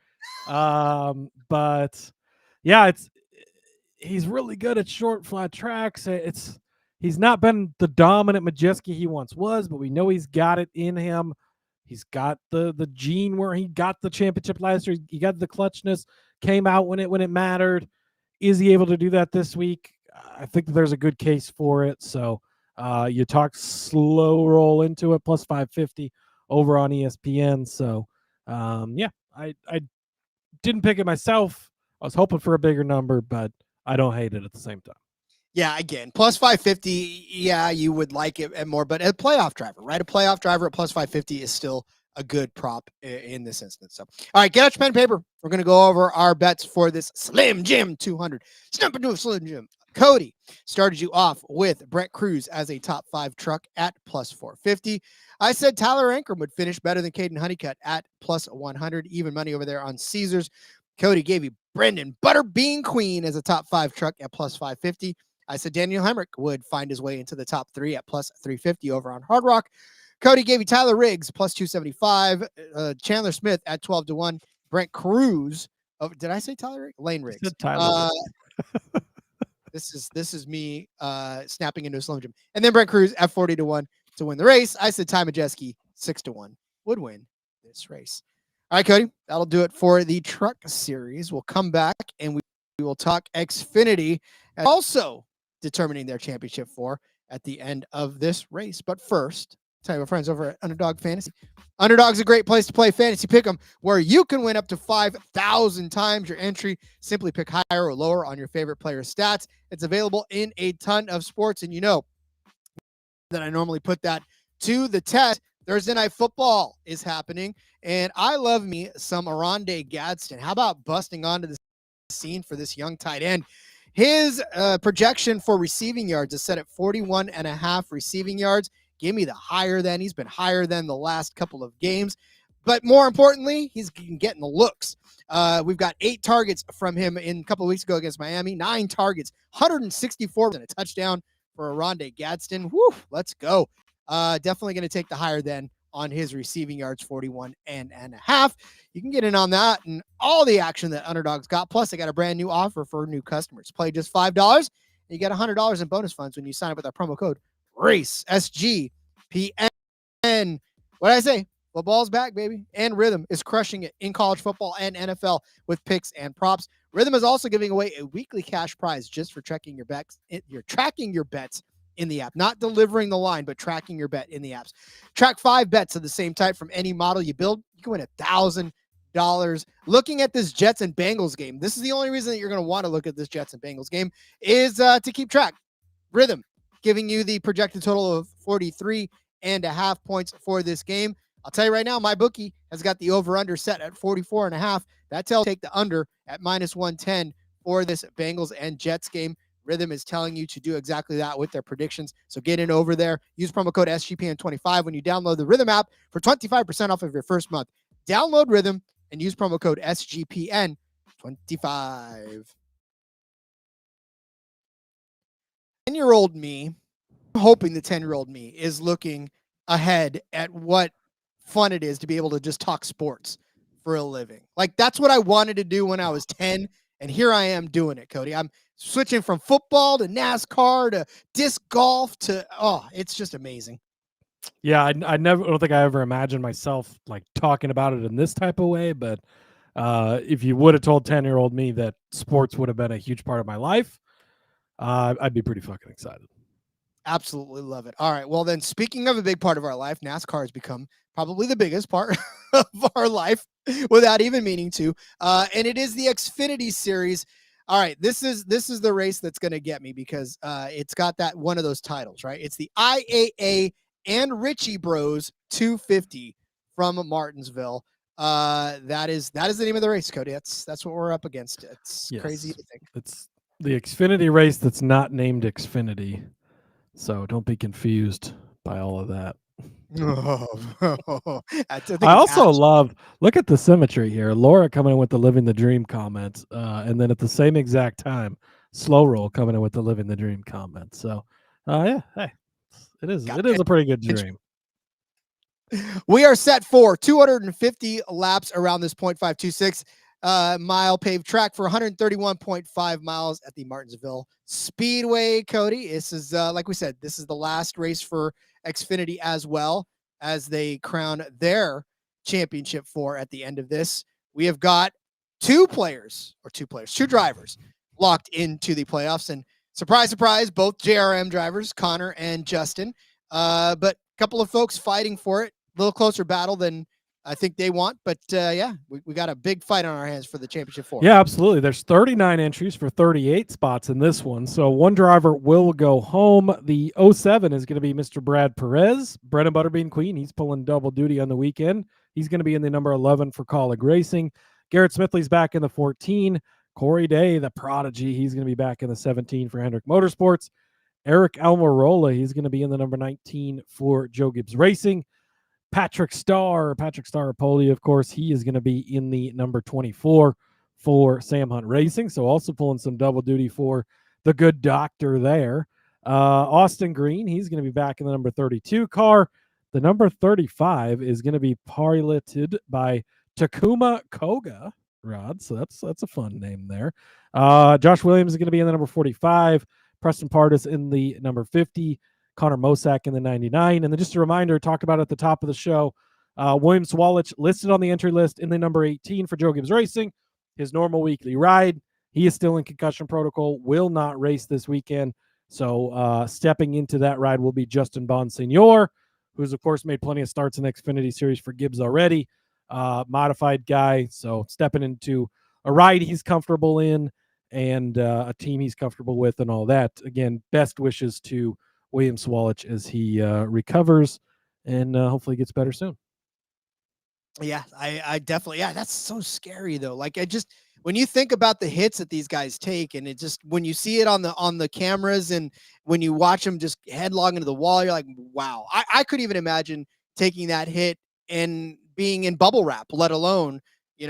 But yeah, he's really good at short, flat tracks. He's not been the dominant Majeski he once was, but we know he's got it in him. He's got the gene where he got the championship last year. He got the clutchness, came out when it mattered. Is he able to do that this week? I think there's a good case for it. So you talk slow roll into it, plus 550 over on ESPN. So I didn't pick it myself. I was hoping for a bigger number, but I don't hate it at the same time. Yeah, again, plus 550. Yeah, you would like it and more, but a playoff driver, right? A playoff driver at plus 550 is still a good prop in this instance. So, all right, get out your pen and paper. We're going to go over our bets for this Slim Jim 200. Snap into a Slim Jim. Cody started you off with Brett Cruz as a top 5 truck at plus 450. I said Tyler Ankrum would finish better than Caden Honeycutt at plus 100. Even money over there on Caesars. Cody gave you Brendan Butterbean Queen as a top 5 truck at plus 550. I said Daniel Hemric would find his way into the top 3 at plus 350 over on Hard Rock. Cody gave you Tyler Riggs plus 275. Chandler Smith at 12-1. Brent Cruz. Oh, did I say Tyler Riggs? Lane Riggs. Tyler This is me snapping into a Slim Jim. And then Brent Cruz at 40-1 to win the race. I said Ty Majeski 6-1 would win this race. All right, Cody, that'll do it for the Truck Series. We'll come back and we will talk Xfinity, and also determining their championship for at the end of this race. But first, tell you our friends over at Underdog Fantasy. Underdog's a great place to play fantasy pick'em, where you can win up to 5,000 times your entry. Simply pick higher or lower on your favorite player's stats. It's available in a ton of sports, and you know that I normally put that to the test. Thursday Night Football is happening, and I love me some Aronde Gadsden. How about busting onto the scene for this young tight end? His projection for receiving yards is set at 41.5 receiving yards. Give me the higher than. He's been higher than the last couple of games. But more importantly, he's getting the looks. We've got 8 targets from him in a couple of weeks ago against Miami. 9 targets, 164 and a touchdown for Aronde Gadsden. Woo, let's go. Definitely going to take the higher than on his receiving yards, 41.5. You can get in on that and all the action that Underdog's got. Plus, I got a brand new offer for new customers. Play just $5 and you get $100 in bonus funds when you sign up with our promo code RACE, SGPN. What did I say? Football's back, baby. And Rhythm is crushing it in college football and NFL with picks and props. Rhythm is also giving away a weekly cash prize just for tracking your bets. You're tracking your bets in the app, not delivering the line, but tracking your bet in the apps. Track 5 bets of the same type from any model you build. You can win $1,000. Looking at this Jets and Bengals game, this is the only reason that you're going to want to look at this Jets and Bengals game is to keep track. Rhythm giving you the projected total of 43.5 points for this game. I'll tell you right now, my bookie has got the over-under set at 44.5. That tells take the under at -110 for this Bengals and Jets game. Rhythm is telling you to do exactly that with their predictions. So get in over there. Use promo code SGPN25 when you download the Rhythm app for 25% off of your first month. Download Rhythm and use promo code SGPN25. 10-year-old me, I'm hoping the 10-year-old me is looking ahead at what fun it is to be able to just talk sports for a living. Like, that's what I wanted to do when I was 10, and here I am doing it, Cody. I'm switching from football to NASCAR to disc golf to, it's just amazing. Yeah, I don't think I ever imagined myself like talking about it in this type of way, but if you would have told 10-year-old me that sports would have been a huge part of my life, I'd be pretty fucking excited. Absolutely love it. All right. Well, then, speaking of a big part of our life, NASCAR has become probably the biggest part of our life without even meaning to. And it is the Xfinity Series. All right. This is the race that's going to get me because it's got that one of those titles, right? It's the IAA and Ritchie Bros 250 from Martinsville. That is the name of the race, Cody. That's what we're up against. It's crazy to think. It's the Xfinity race that's not named Xfinity. So don't be confused by all of that. I also look at the symmetry here. Laura coming in with the Living the Dream comments, and then at the same exact time, Slow Roll coming in with the Living the Dream comments. So, hey, it is a pretty good dream. We are set for 250 laps around this 0.526 mile paved track for 131.5 miles at the Martinsville Speedway. Cody, this is like we said, this is the last race for Xfinity as well as they crown their championship at the end of this. We have got two drivers locked into the playoffs, and surprise, surprise, both JRM drivers, Connor and Justin. But a couple of folks fighting for it, a little closer battle than I think they want, but we got a big fight on our hands for the championship 4. Yeah, absolutely. There's 39 entries for 38 spots in this one. So one driver will go home. The 07 is going to be Mr. Brad Perez, Bread and Butterbean Queen. He's pulling double duty on the weekend. He's going to be in the number 11 for Colleague Racing. Garrett Smithley's back in the 14. Corey Day, the prodigy, he's going to be back in the 17 for Hendrick Motorsports. Eric Almirola, he's going to be in the number 19 for Joe Gibbs Racing. Patrick Starr Poli, of course, he is going to be in the number 24 for Sam Hunt Racing. So also pulling some double duty for the good doctor there. Austin Green, he's going to be back in the number 32 car. The number 35 is going to be piloted by Takuma Koga, Rod. So that's a fun name there. Josh Williams is going to be in the number 45. Preston Pardis in the number 50. Connor Mosak in the 99. And then just a reminder, talked about at the top of the show, William Swalich listed on the entry list in the number 18 for Joe Gibbs Racing, his normal weekly ride. He is still in concussion protocol, will not race this weekend. So stepping into that ride will be Justin Bonsignor, who's, of course, made plenty of starts in the Xfinity Series for Gibbs already. Modified guy, so stepping into a ride he's comfortable in and a team he's comfortable with and all that. Again, best wishes to William Swalich as he recovers and hopefully gets better soon. Yeah, I definitely, that's so scary though. Like when you think about the hits that these guys take, and it just, when you see it on the cameras and when you watch them just headlong into the wall, you're like, wow, I couldn't even imagine taking that hit and being in bubble wrap, let alone,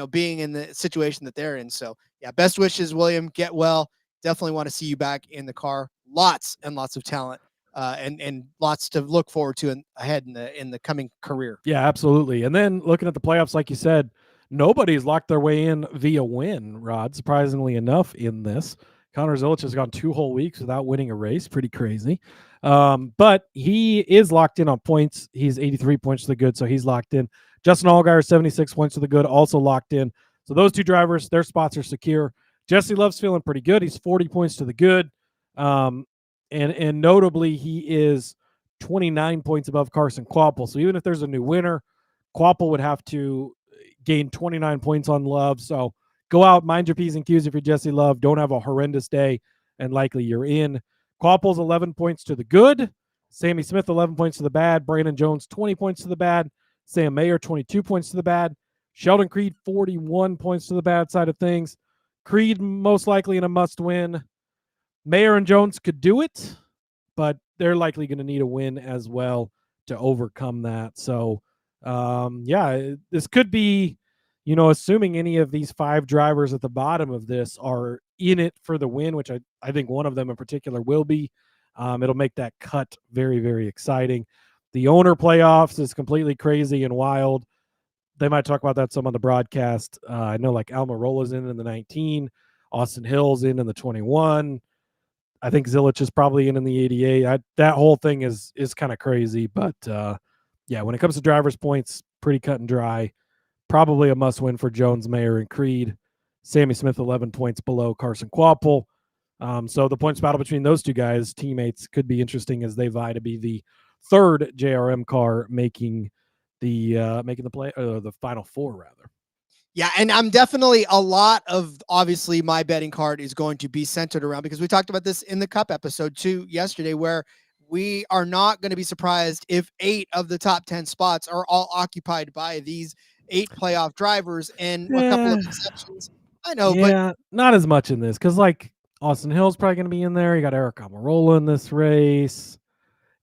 being in the situation that they're in. So yeah, best wishes, William, get well. Definitely want to see you back in the car. Lots and lots of talent. And lots to look forward to ahead in the coming career. Yeah, absolutely. And then looking at the playoffs, like you said, nobody's locked their way in via win, Rod, surprisingly enough in this. Connor Zilich has gone 2 whole weeks without winning a race. Pretty crazy. But he is locked in on points. He's 83 points to the good, so he's locked in. Justin Allgaier, 76 points to the good, also locked in. So those two drivers, their spots are secure. Jesse Love's feeling pretty good. He's 40 points to the good. And notably, he is 29 points above Carson Kvapil. So even if there's a new winner, Kvapil would have to gain 29 points on Love. So go out, mind your P's and Q's if you're Jesse Love. Don't have a horrendous day, and likely you're in. Kvapil's 11 points to the good. Sammy Smith, 11 points to the bad. Brandon Jones, 20 points to the bad. Sam Mayer, 22 points to the bad. Sheldon Creed, 41 points to the bad side of things. Creed most likely in a must-win. Mayer and Jones could do it, but they're likely going to need a win as well to overcome that. So, this could be, assuming any of these 5 drivers at the bottom of this are in it for the win, which I think one of them in particular will be. It'll make that cut very, very exciting. The owner playoffs is completely crazy and wild. They might talk about that some on the broadcast. I know like Almirola's in the 19, Austin Hill's in the 21. I think Zilich is probably in the 88. That whole thing is kind of crazy, but when it comes to drivers' points, pretty cut and dry. Probably a must-win for Jones, Mayer, and Creed. Sammy Smith, 11 points below Carson Kvapil. So the points battle between those two guys, teammates, could be interesting as they vie to be the third JRM car making the play, or the final 4 rather. Yeah, and I'm definitely a lot of, obviously, my betting card is going to be centered around, because we talked about this in the Cup episode too yesterday, where we are not going to be surprised if 8 of the top 10 spots are all occupied by these 8 playoff drivers, and a couple of exceptions. I know, but not as much in this, because like Austin Hill's probably going to be in there. You got Eric Almirola in this race,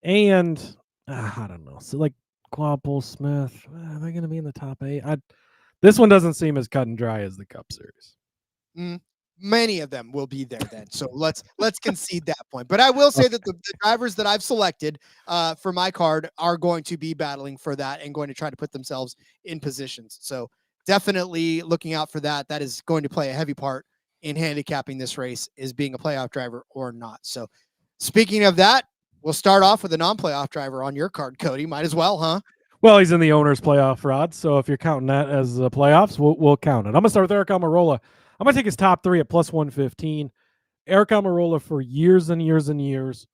and I don't know. So like Kvapil, Smith, are they going to be in the top 8? This one doesn't seem as cut and dry as the Cup Series. Many of them will be there then. So let's concede that point. But I will say that the drivers that I've selected for my card are going to be battling for that and going to try to put themselves in positions. So definitely looking out for that. That is going to play a heavy part in handicapping this race, is being a playoff driver or not. So speaking of that, we'll start off with a non-playoff driver on your card, Cody. Might as well, huh? Well, he's in the owner's playoff, Rod. So if you're counting that as the playoffs, we'll count it. I'm going to start with Eric Almirola. I'm going to take his top 3 at plus 115. Eric Almirola for years and years and years.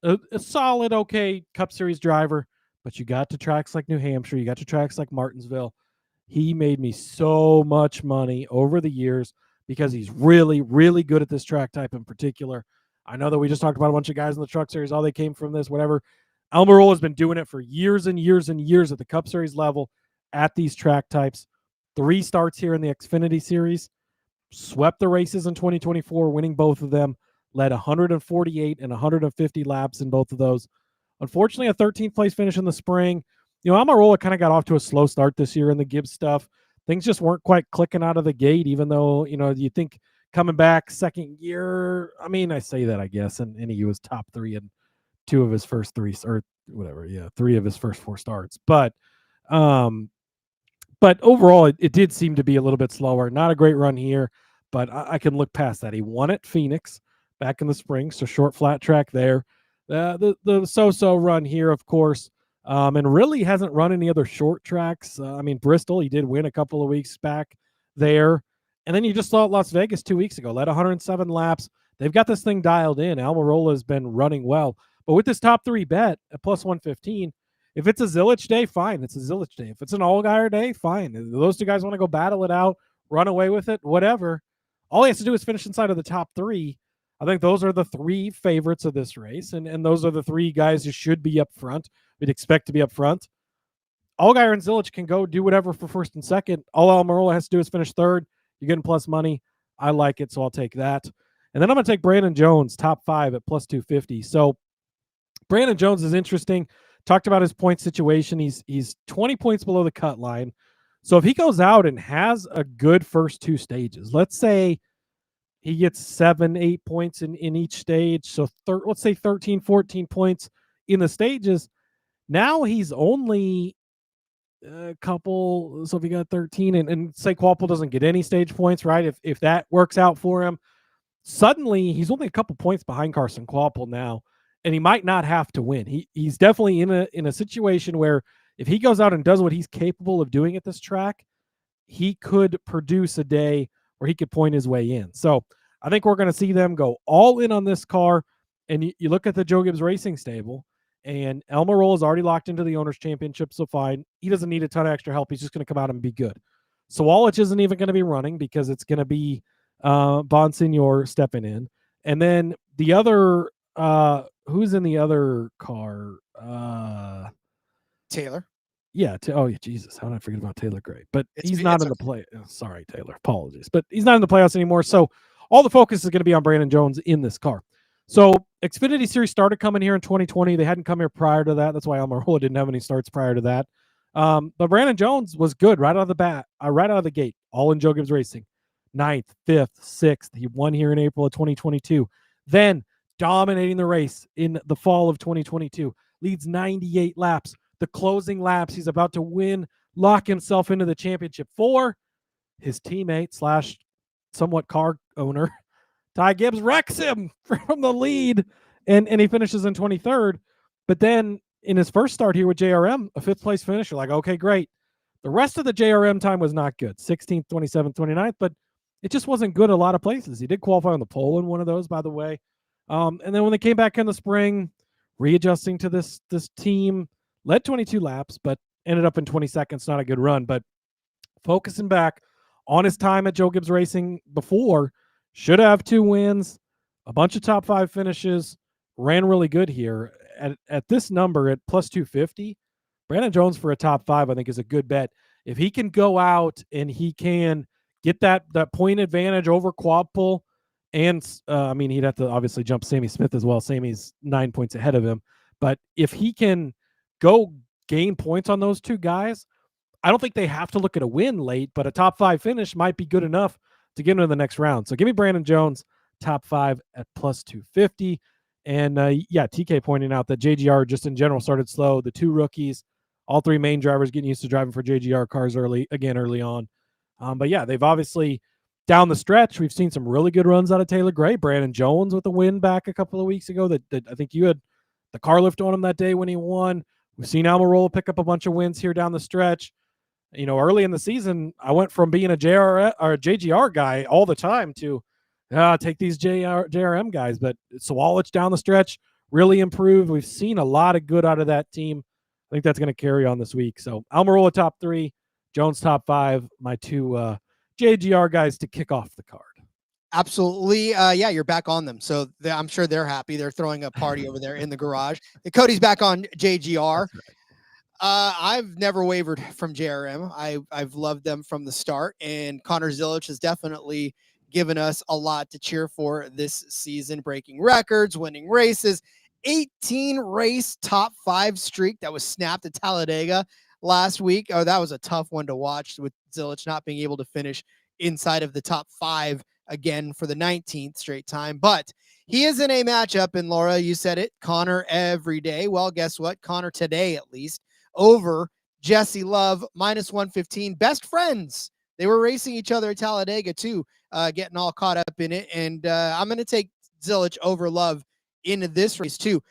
A solid, okay Cup Series driver, but you got to tracks like New Hampshire. You got to tracks like Martinsville. He made me so much money over the years because he's really, really good at this track type in particular. I know that we just talked about a bunch of guys in the Truck Series, all they came from this, whatever. Almirola has been doing it for years and years and years at the Cup Series level at these track types. 3 starts here in the Xfinity Series. Swept the races in 2024, winning both of them. Led 148 and 150 laps in both of those. Unfortunately, a 13th place finish in the spring. Almirola kind of got off to a slow start this year in the Gibbs stuff. Things just weren't quite clicking out of the gate, even though, you think coming back second year, I mean, I say that, I guess, and he was top 3 in 2 of his first 3, or whatever, 3 of his first 4 starts. But overall, it did seem to be a little bit slower. Not a great run here, but I can look past that. He won at Phoenix back in the spring, so short flat track there. The so-so run here, of course, and really hasn't run any other short tracks. Bristol, he did win a couple of weeks back there. And then you just saw Las Vegas 2 weeks ago, led 107 laps. They've got this thing dialed in. Almirola has been running well. But with this top 3 bet at plus 115, if it's a Zilich day, fine. It's a Zilich day. If it's an Allgaier day, fine. If those 2 guys want to go battle it out, run away with it, whatever. All he has to do is finish inside of the top 3. I think those are the 3 favorites of this race, and those are the 3 guys who should be up front. We'd expect to be up front. Allgaier and Zilich can go do whatever for first and second. All Almirola has to do is finish third. You're getting plus money. I like it, so I'll take that. And then I'm going to take Brandon Jones, top 5 at plus 250. So Brandon Jones is interesting. Talked about his point situation. He's 20 points below the cut line. So if he goes out and has a good first 2 stages, let's say he gets 7-8 points in each stage. So let's say 13-14 points in the stages. Now he's only a couple. So if he got 13 and say Kvapil doesn't get any stage points, right? If that works out for him, suddenly he's only a couple points behind Carson Kvapil now. And he might not have to win. He's definitely in a situation where if he goes out and does what he's capable of doing at this track, he could produce a day where he could point his way in. So I think we're going to see them go all in on this car. And you look at the Joe Gibbs Racing stable, and Almirola is already locked into the Owners' Championship, so fine. He doesn't need a ton of extra help. He's just going to come out and be good. Sawalich isn't even going to be running because it's going to be Bonsignor stepping in. And then the other, who's in the other car? Taylor. Yeah. Jesus. How did I forget about Taylor Gray? But he's not in the play. Oh, sorry, Taylor. Apologies. But he's not in the playoffs anymore. So all the focus is going to be on Brandon Jones in this car. So Xfinity Series started coming here in 2020. They hadn't come here prior to that. That's why Almirola didn't have any starts prior to that. But Brandon Jones was good right out of the bat, right out of the gate, all in Joe Gibbs Racing. 9th, 5th, 6th. He won here in April of 2022. Then dominating the race in the fall of 2022. Leads 98 laps. The closing laps, he's about to win, lock himself into the championship for his teammate / somewhat car owner, Ty Gibbs, wrecks him from the lead, and he finishes in 23rd. But then in his first start here with JRM, a 5th place finish. You're like, okay, great. The rest of the JRM time was not good. 16th, 27th, 29th, but it just wasn't good a lot of places. He did qualify on the pole in one of those, by the way. And then when they came back in the spring, readjusting to this team, led 22 laps, but ended up in 22nd. Not a good run, but focusing back on his time at Joe Gibbs Racing before, should have 2 wins, a bunch of top 5 finishes, ran really good here. At this number, at plus 250, Brandon Jones for a top 5, I think, is a good bet. If he can go out and he can get that point advantage over quad pull, and he'd have to obviously jump Sammy Smith as well. Sammy's 9 points ahead of him. But if he can go gain points on those 2 guys, I don't think they have to look at a win late, but a top 5 finish might be good enough to get into the next round. So give me Brandon Jones, top 5 at plus 250. And TK pointing out that JGR just in general started slow. The 2 rookies, all 3 main drivers getting used to driving for JGR cars early on. But yeah, they've obviously down the stretch, we've seen some really good runs out of Taylor Gray. Brandon Jones with a win back a couple of weeks ago that I think you had the car lift on him that day when he won. We've seen Almirola pick up a bunch of wins here down the stretch. Early in the season, I went from being a JGR guy all the time to take these JRM guys. But Sawalich down the stretch really improved. We've seen a lot of good out of that team. I think that's going to carry on this week. So Almirola top 3, Jones top 5, my 2 JGR guys to kick off the card. Absolutely. You're back on them. So I'm sure they're happy. They're throwing a party over there in the garage. Cody's back on JGR. I've never wavered from JRM. I've loved them from the start, and Connor Zilic has definitely given us a lot to cheer for this season, breaking records, winning races, 18 race top 5 streak that was snapped at Talladega last week. Oh, that was a tough one to watch, with Zilic not being able to finish inside of the top 5 again for the 19th straight time. But he is in a matchup, and Laura, you said it, Connor every day. Well, guess what? Connor today, at least, over Jesse Love, minus 115. Best friends. They were racing each other at Talladega too, getting all caught up in it. And I'm going to take Zilic over Love into this race too.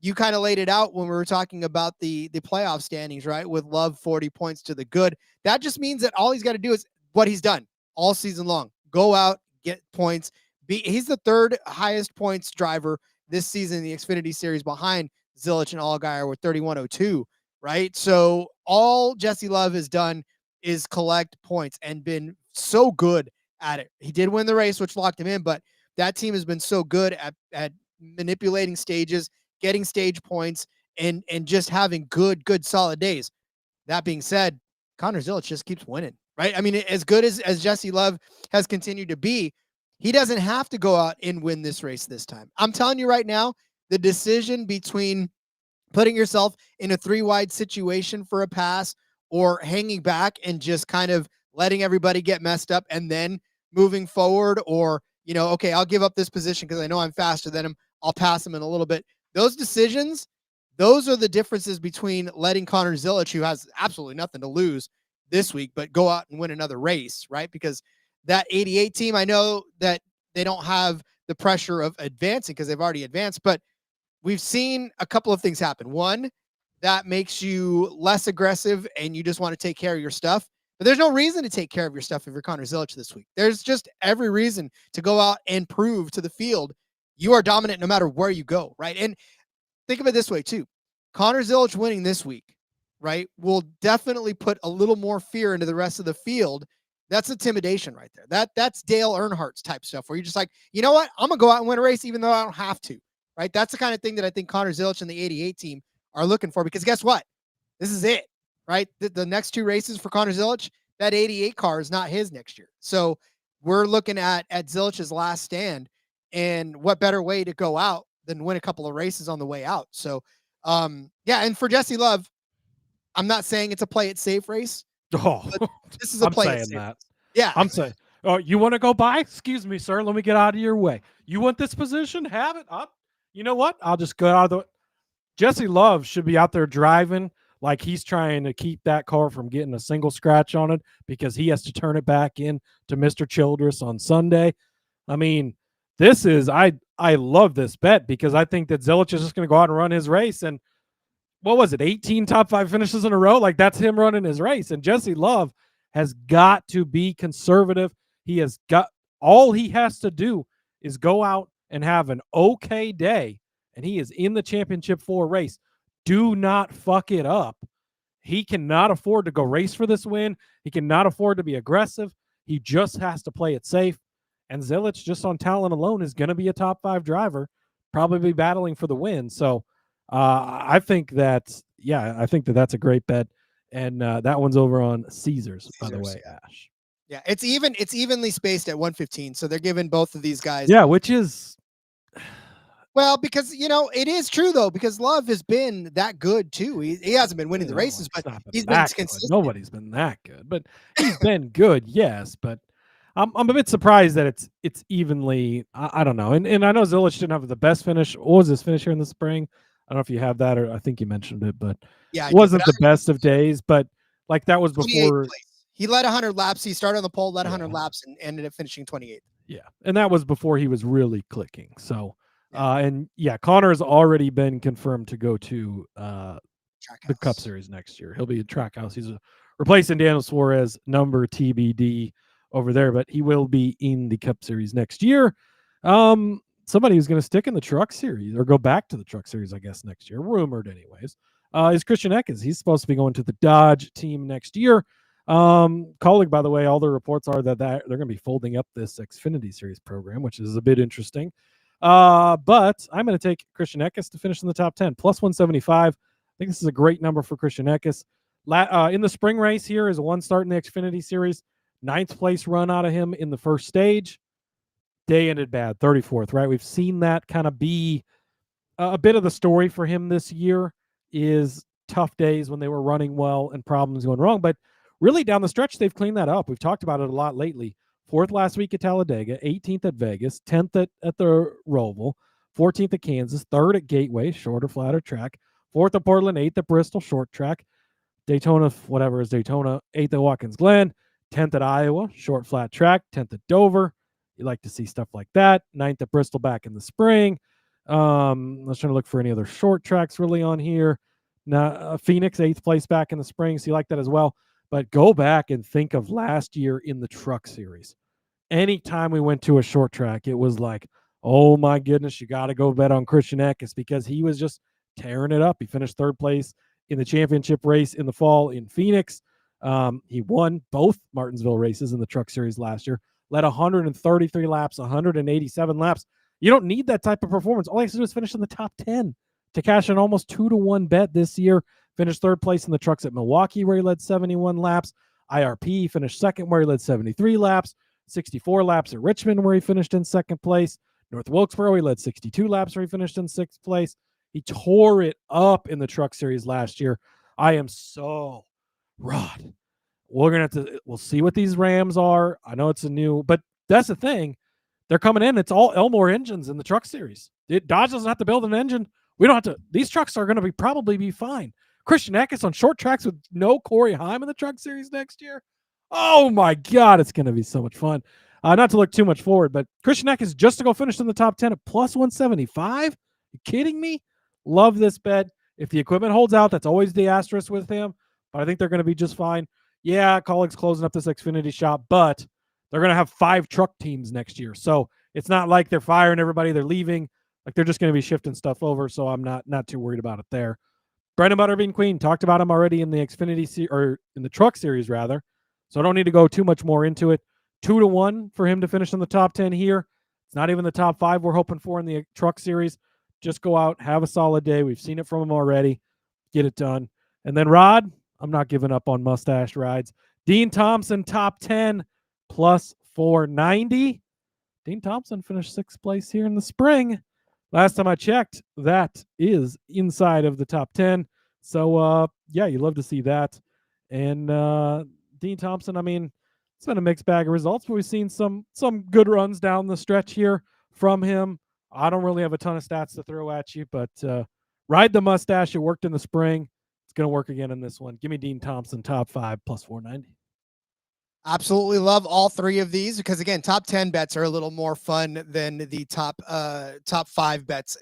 You kind of laid it out when we were talking about the playoff standings, right? With Love 40 points to the good. That just means that all he's got to do is what he's done all season long. Go out, get points. He's the 3rd highest points driver this season in the Xfinity Series, behind Zilic and Allgaier with 3102, right? So all Jesse Love has done is collect points and been so good at it. He did win the race, which locked him in, but that team has been so good at manipulating stages, getting stage points, and just having good solid days. That being said, Connor Zilic just keeps winning, right? I mean, as good as Jesse Love has continued to be, he doesn't have to go out and win this race this time. I'm telling you right now, the decision between putting yourself in a 3-wide situation for a pass or hanging back and just kind of letting everybody get messed up and then moving forward, or, okay, I'll give up this position because I know I'm faster than him, I'll pass him in a little bit. Those decisions, those are the differences between letting Connor Zilic, who has absolutely nothing to lose this week, but go out and win another race, right? Because that 88 team, I know that they don't have the pressure of advancing because they've already advanced, but we've seen a couple of things happen. One, that makes you less aggressive and you just want to take care of your stuff. But there's no reason to take care of your stuff if you're Connor Zilisch this week. There's just every reason to go out and prove to the field you are dominant no matter where you go, right? And think of it this way too. Connor Zilisch winning this week, right, will definitely put a little more fear into the rest of the field. That's intimidation right there. That's Dale Earnhardt's type stuff where you're just like, you know what? I'm going to go out and win a race even though I don't have to, right? That's the kind of thing that I think Connor Zilisch and the 88 team are looking for, because guess what? This is it, right? The next 2 races for Connor Zilisch, that 88 car is not his next year. So we're looking at Zilich's last stand, and what better way to go out than win a couple of races on the way out. So, yeah. And for Jesse Love, I'm not saying it's a play it safe race. Oh, this is a play it safe. That. Yeah. I'm saying, oh, you want to go by? Excuse me, sir. Let me get out of your way. You want this position? Have it up. You know what? I'll just go out of the. Jesse Love should be out there driving like he's trying to keep that car from getting a single scratch on it, because he has to turn it back in to Mr. Childress on Sunday. I mean, this is, I love this bet, because I think that Zilisch is just going to go out and run his race. And what was it? 18 top 5 finishes in a row. Like, that's him running his race. And Jesse Love has got to be conservative. He has got, all he has to do is go out and have an okay day, and he is in the championship 4 race. Do not fuck it up. He cannot afford to go race for this win. He cannot afford to be aggressive. He just has to play it safe. And Zilisch, just on talent alone, is going to be a top 5 driver, probably be battling for the win. So I think that's a great bet. And that one's over on Caesars, by the way, Ash. Yeah, it's evenly spaced at 115. So they're giving both of these guys. Yeah, which is, well, because, it is true, though, because Love has been that good, too. He hasn't been winning the races, but he's been consistent. Nobody's been that good, but he's been good, yes. But I'm a bit surprised that it's evenly, I don't know. And I know Zilisch didn't have the best finish. What was his finish here in the spring? I don't know if you have that, or I think you mentioned it, but yeah, it wasn't the best of days. But like, that was before. He led 100 laps. He started on the pole, led 100 laps, and ended up finishing 28th. Yeah, and that was before he was really clicking. So. Connor has already been confirmed to go to the Cup Series next year. He'll be at Trackhouse. He's replacing Daniel Suarez, number TBD over there, but he will be in the Cup Series next year. Somebody who's going to stick in the Truck Series, or go back to the Truck Series, I guess, next year, rumored anyways, is Christian Eckes. He's supposed to be going to the Dodge team next year. Colleague, by the way, all the reports are that they're going to be folding up this Xfinity Series program, which is a bit interesting. But I'm going to take Christian Eckes to finish in the top 10, plus 175. I think this is a great number for Christian Eckes. In the spring race here is a 1 start in the Xfinity Series, 9th place run out of him in the first stage. Day ended bad, 34th, right? We've seen that kind of be a bit of the story for him this year, is tough days when they were running well and problems going wrong. But really down the stretch, they've cleaned that up. We've talked about it a lot lately. 4th last week at Talladega, 18th at Vegas, 10th at the Roval, 14th at Kansas, 3rd at Gateway, shorter, flatter track, 4th at Portland, 8th at Bristol, short track, Daytona, whatever is Daytona, 8th at Watkins Glen, 10th at Iowa, short, flat track, 10th at Dover. You like to see stuff like that. 9th at Bristol back in the spring. I was trying to look for any other short tracks really on here. Now, Phoenix, 8th place back in the spring, so you like that as well. But go back and think of last year in the Truck Series. Anytime we went to a short track, it was like, oh my goodness, you got to go bet on Christian Eckes, because he was just tearing it up. He finished 3rd place in the championship race in the fall in Phoenix. He won both Martinsville races in the Truck Series last year, led 133 laps, 187 laps. You don't need that type of performance. All he has to do is finish in the top 10 to cash an almost 2-to-1 bet this year. Finished 3rd place in the trucks at Milwaukee, where he led 71 laps. IRP finished 2nd, where he led 73 laps. 64 laps at Richmond, where he finished in 2nd place. North Wilkesboro, he led 62 laps, where he finished in 6th place. He tore it up in the Truck Series last year. I am so Rod. We'll see what these Rams are. I know it's a new, but that's the thing. They're coming in. It's all Elmore engines in the Truck Series. Dodge doesn't have to build an engine. We don't have to. These trucks are going to probably be fine. Christian Eckes on short tracks with no Corey Heim in the Truck Series next year. Oh my God, it's going to be so much fun. Not to look too much forward, but Christian Eckes just to go finish in the top 10 at plus 175. You kidding me? Love this bet. If the equipment holds out, that's always the asterisk with him, but I think they're going to be just fine. yeah, Colleague's closing up this Xfinity shop, but they're going to have 5 truck teams next year. So it's not like they're firing everybody, they're leaving. Like they're just going to be shifting stuff over. So I'm not too worried about it there. Brendan Butterbean Queen, talked about him already in the Xfinity or in the Truck Series rather. So I don't need to go too much more into it. 2-1 for him to finish in the top 10 here. It's not even the top 5 we're hoping for in the Truck Series. Just go out, have a solid day. We've seen it from him already. Get it done. And then Rod, I'm not giving up on mustache rides. Dean Thompson, top 10, plus 490. Dean Thompson finished 6th place here in the spring. Last time I checked, that is inside of the top 10. So, yeah, you love to see that. And Dean Thompson, I mean, it's been a mixed bag of results, but we've seen some good runs down the stretch here from him. I don't really have a ton of stats to throw at you, but ride the mustache. It worked in the spring. It's going to work again in this one. Give me Dean Thompson, top 5, plus 490. Absolutely love all 3 of these because, again, top 10 bets are a little more fun than the top 5 bets.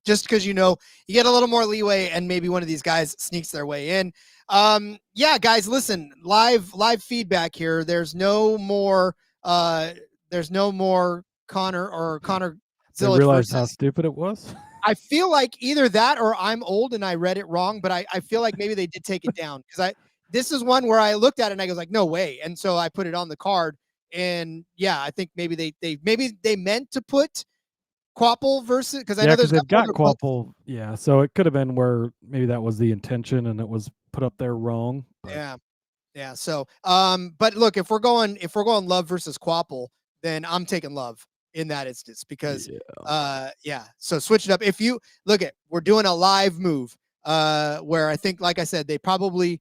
Just because, you get a little more leeway and maybe one of these guys sneaks their way in. Yeah, guys, listen, live feedback here. There's no more Connor Zillich. Realized how stupid it was. I feel like either that or I'm old and I read it wrong, but I feel like maybe they did take it down because this is one where I looked at it and I was like, no way. And so I put it on the card. And yeah, I think maybe they meant to put Quapple versus, because I know there's they've got Quapple. Yeah. So it could have been where maybe that was the intention and it was put up there wrong. But. Yeah. Yeah. So, but look, if we're going Love versus Quapple, then I'm taking Love in that instance because, yeah. So switch it up. If you look at, we're doing a live move, where I think, like I said, they probably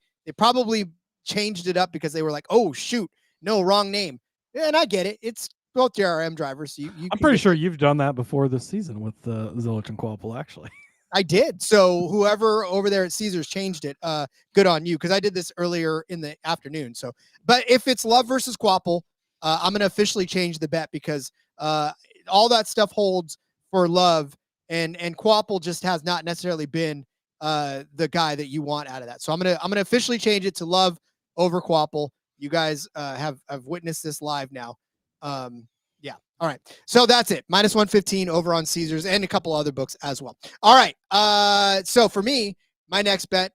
changed it up because they were like, oh shoot, no, wrong name. Yeah, and I get it. It's both JRM drivers. So I'm pretty sure you've done that before this season with Zillich and Quapple, actually. I did. So whoever over there at Caesars changed it, good on you, because I did this earlier in the afternoon. So, but if it's Love versus Quapple, I'm going to officially change the bet because all that stuff holds for Love, and Quapple just has not necessarily been the guy that you want out of that. So I'm gonna officially change it to Love over Quapple. You guys have witnessed this live now. Yeah. All right. So that's it. Minus 115 over on Caesars and a couple other books as well. All right. So for me, my next bet,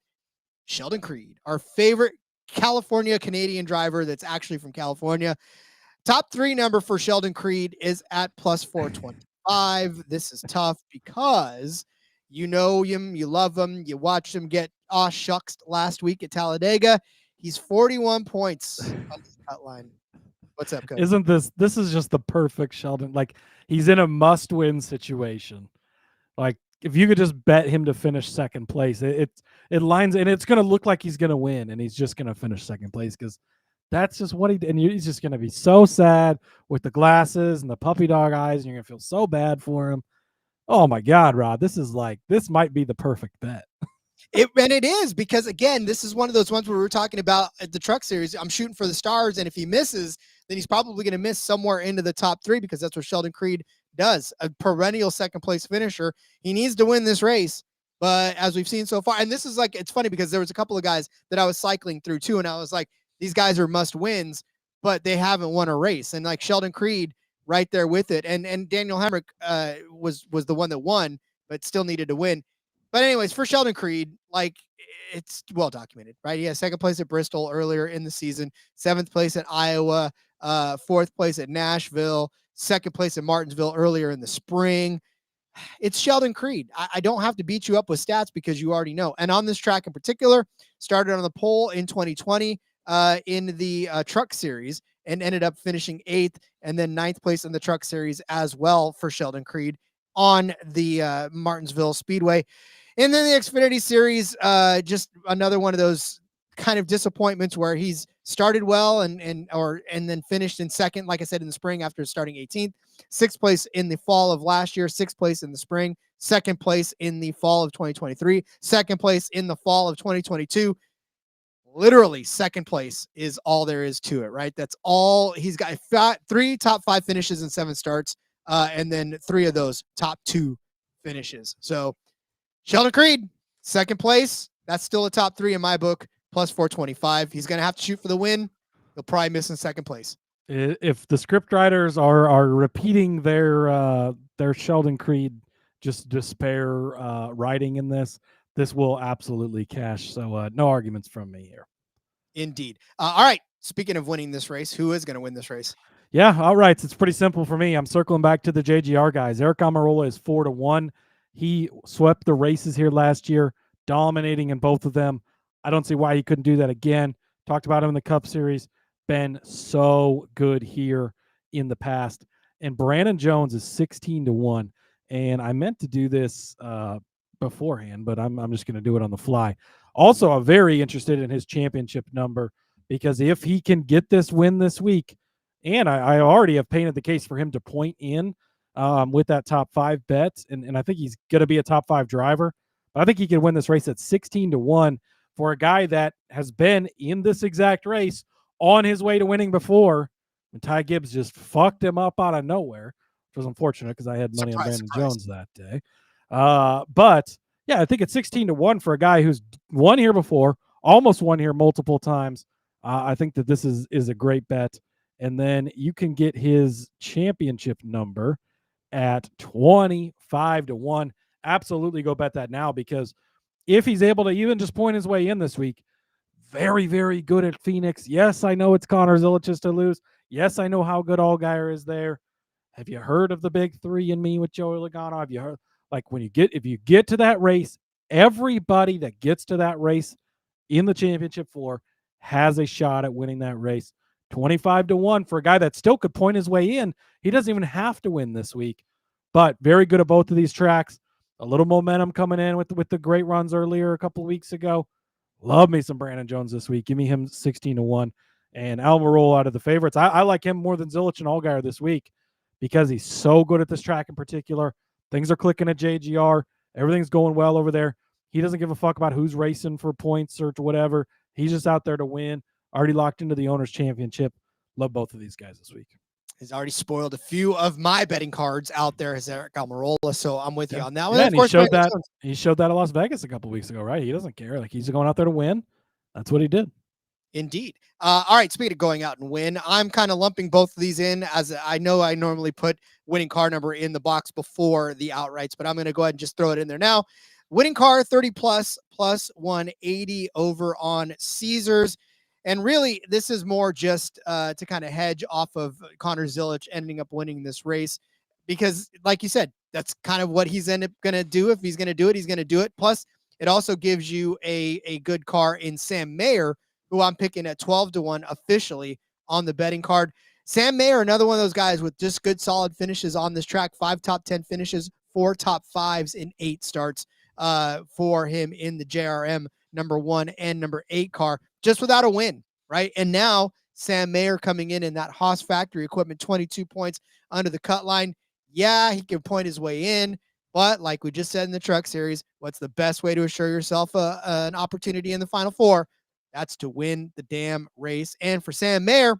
Sheldon Creed, our favorite California Canadian driver that's actually from California. Top 3 number for Sheldon Creed is at plus 425. This is tough because you know him, you love him, you watched him get shucks last week at Talladega. He's 41 points on the cut line. What's up, Cody? Isn't this is just the perfect Sheldon? Like, he's in a must-win situation. Like, if you could just bet him to finish second place, it lines, and it's going to look like he's going to win, and he's just going to finish second place because that's just what he did. And he's just going to be so sad with the glasses and the puppy dog eyes, and you're going to feel so bad for him. Oh my God, Rod, this might be the perfect bet. It is, because again, this is one of those ones where we're talking about at the Truck Series. I'm shooting for the stars, and if he misses, then he's probably going to miss somewhere into the top 3 because that's what Sheldon Creed does. A perennial second place finisher. He needs to win this race, but as we've seen so far, and this is like, it's funny because there was a couple of guys that I was cycling through too, and I was like, these guys are must wins, but they haven't won a race, and like Sheldon Creed right there with it, and Daniel Hemric was the one that won, but still needed to win. But anyways, for Sheldon Creed, like, it's well documented, right? He had 2nd place at Bristol earlier in the season, 7th place at Iowa, 4th place at Nashville, 2nd place at Martinsville earlier in the spring. It's Sheldon Creed. I don't have to beat you up with stats because you already know. And on this track in particular, started on the pole in 2020 in the Truck Series and ended up finishing 8th and then 9th place in the Truck Series as well for Sheldon Creed on the Martinsville Speedway. And then the Xfinity Series, just another one of those kind of disappointments where he's started well and then finished in 2nd, like I said, in the spring after starting 18th, 6th place in the fall of last year, 6th place in the spring, 2nd place in the fall of 2023, 2nd place in the fall of 2022. Literally 2nd place is all there is to it, right? That's all he's got. 3 top 5 finishes and 7 starts, and then 3 of those top 2 finishes. So Sheldon Creed, 2nd place. That's still a top 3 in my book, plus 425. He's going to have to shoot for the win. He'll probably miss in second place. If the script writers are repeating their Sheldon Creed just despair writing in this will absolutely cash. So no arguments from me here. Indeed. All right. Speaking of winning this race, who is going to win this race? Yeah, all right. It's pretty simple for me. I'm circling back to the JGR guys. Eric Almirola is 4-1. He swept the races here last year, dominating in both of them. I don't see why he couldn't do that again. Talked about him in the Cup Series. Been so good here in the past. And Brandon Jones is 16-1. And I meant to do this beforehand, but I'm just going to do it on the fly. Also, I'm very interested in his championship number, because if he can get this win this week, and I already have painted the case for him to point in with that top 5 bet, and I think he's going to be a top 5 driver. But I think he can win this race at 16-1 for a guy that has been in this exact race on his way to winning before. And Ty Gibbs just fucked him up out of nowhere, which was unfortunate because I had money on Brandon Jones that day. But yeah, I think it's 16-1 for a guy who's won here before, almost won here multiple times. I think that this is a great bet. And then you can get his championship number at 25-1. Absolutely go bet that now, because if he's able to even just point his way in this week, very, very good at Phoenix. Yes, I know it's Connor Zilich's to lose. Yes, I know how good Allgaier is there. Have you heard of the big 3 and me with Joey Logano? Have you heard? Like, if you get to that race, everybody that gets to that race in the championship 4 has a shot at winning that race. 25-1 for a guy that still could point his way in. He doesn't even have to win this week, but very good at both of these tracks. A little momentum coming in with the great runs earlier a couple of weeks ago. Love me some Brandon Jones this week. Give me him 16-1. And Almirola out of the favorites. I like him more than Zilich and Allgaier this week because he's so good at this track in particular. Things are clicking at JGR. Everything's going well over there. He doesn't give a fuck about who's racing for points or whatever. He's just out there to win. Already locked into the Owners' Championship. Love both of these guys this week. He's already spoiled a few of my betting cards out there, as Eric Almirola. So I'm with you on that one. Yeah, and he showed that at Las Vegas a couple weeks ago, right? He doesn't care. Like, he's going out there to win. That's what he did. Indeed. All right. Speaking of going out and win, I'm kind of lumping both of these in, as I know I normally put winning car number in the box before the outrights, but I'm going to go ahead and just throw it in there now. Winning car 30 plus 180 over on Caesars. And really, this is more just to kind of hedge off of Connor Zilich ending up winning this race, because like you said, that's kind of what he's going to do. If he's going to do it, he's going to do it. Plus, it also gives you a good car in Sam Mayer, who I'm picking at 12-1 officially on the betting card. Sam Mayer, another one of those guys with just good, solid finishes on this track. 5 top 10 finishes, 4 top 5s in 8 starts for him in the JRM number 1 and number 8 car, just without a win, right? And now Sam Mayer coming in that Haas factory equipment, 22 points under the cut line. Yeah, he can point his way in, but like we just said in the Truck Series, what's the best way to assure yourself an opportunity in the Final Four? That's to win the damn race. And for Sam Mayer,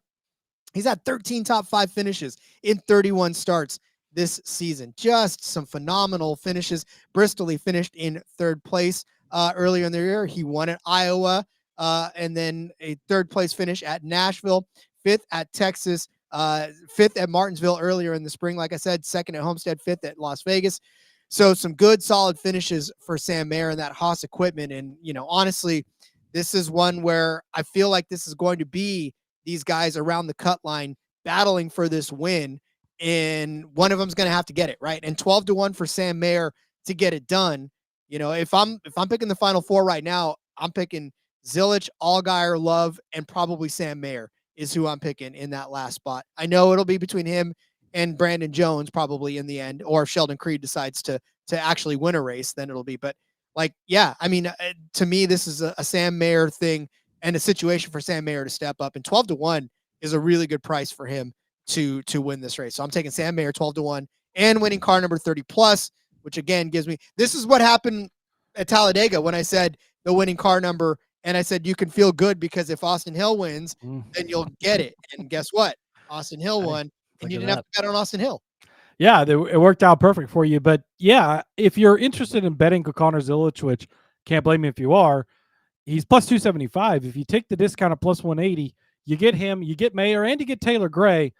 he's had 13 top 5 finishes in 31 starts this season. Just some phenomenal finishes. Bristol, he finished in 3rd place earlier in the year. He won at Iowa, and then a 3rd place finish at Nashville, 5th at Texas, 5th at Martinsville earlier in the spring. Like I said, 2nd at Homestead, 5th at Las Vegas. So some good, solid finishes for Sam Mayer and that Haas equipment. And, you know, honestly, this is one where I feel like this is going to be these guys around the cut line battling for this win, and one of them's going to have to get it, right? And 12-1 for Sam Mayer to get it done. You know, if I'm picking the Final Four right now, I'm picking Zilich, Allgaier, Love, and probably Sam Mayer is who I'm picking in that last spot. I know it'll be between him and Brandon Jones probably in the end, or if Sheldon Creed decides to actually win a race, then it'll be. But like, yeah, I mean, to me, this is a Sam Mayer thing and a situation for Sam Mayer to step up. And 12-1 is a really good price for him to win this race. So I'm taking Sam Mayer 12-1 and winning car number 30 plus, which again gives me, this is what happened at Talladega when I said the winning car number. And I said, you can feel good because if Austin Hill wins, then you'll get it. And guess what? Austin Hill won, and you didn't have to bet on Austin Hill. Yeah, it worked out perfect for you. But yeah, if you're interested in betting Connor Zilich, which can't blame me if you are, he's plus 275. If you take the discount of plus 180, you get him, you get Mayer, and you get Taylor Gray.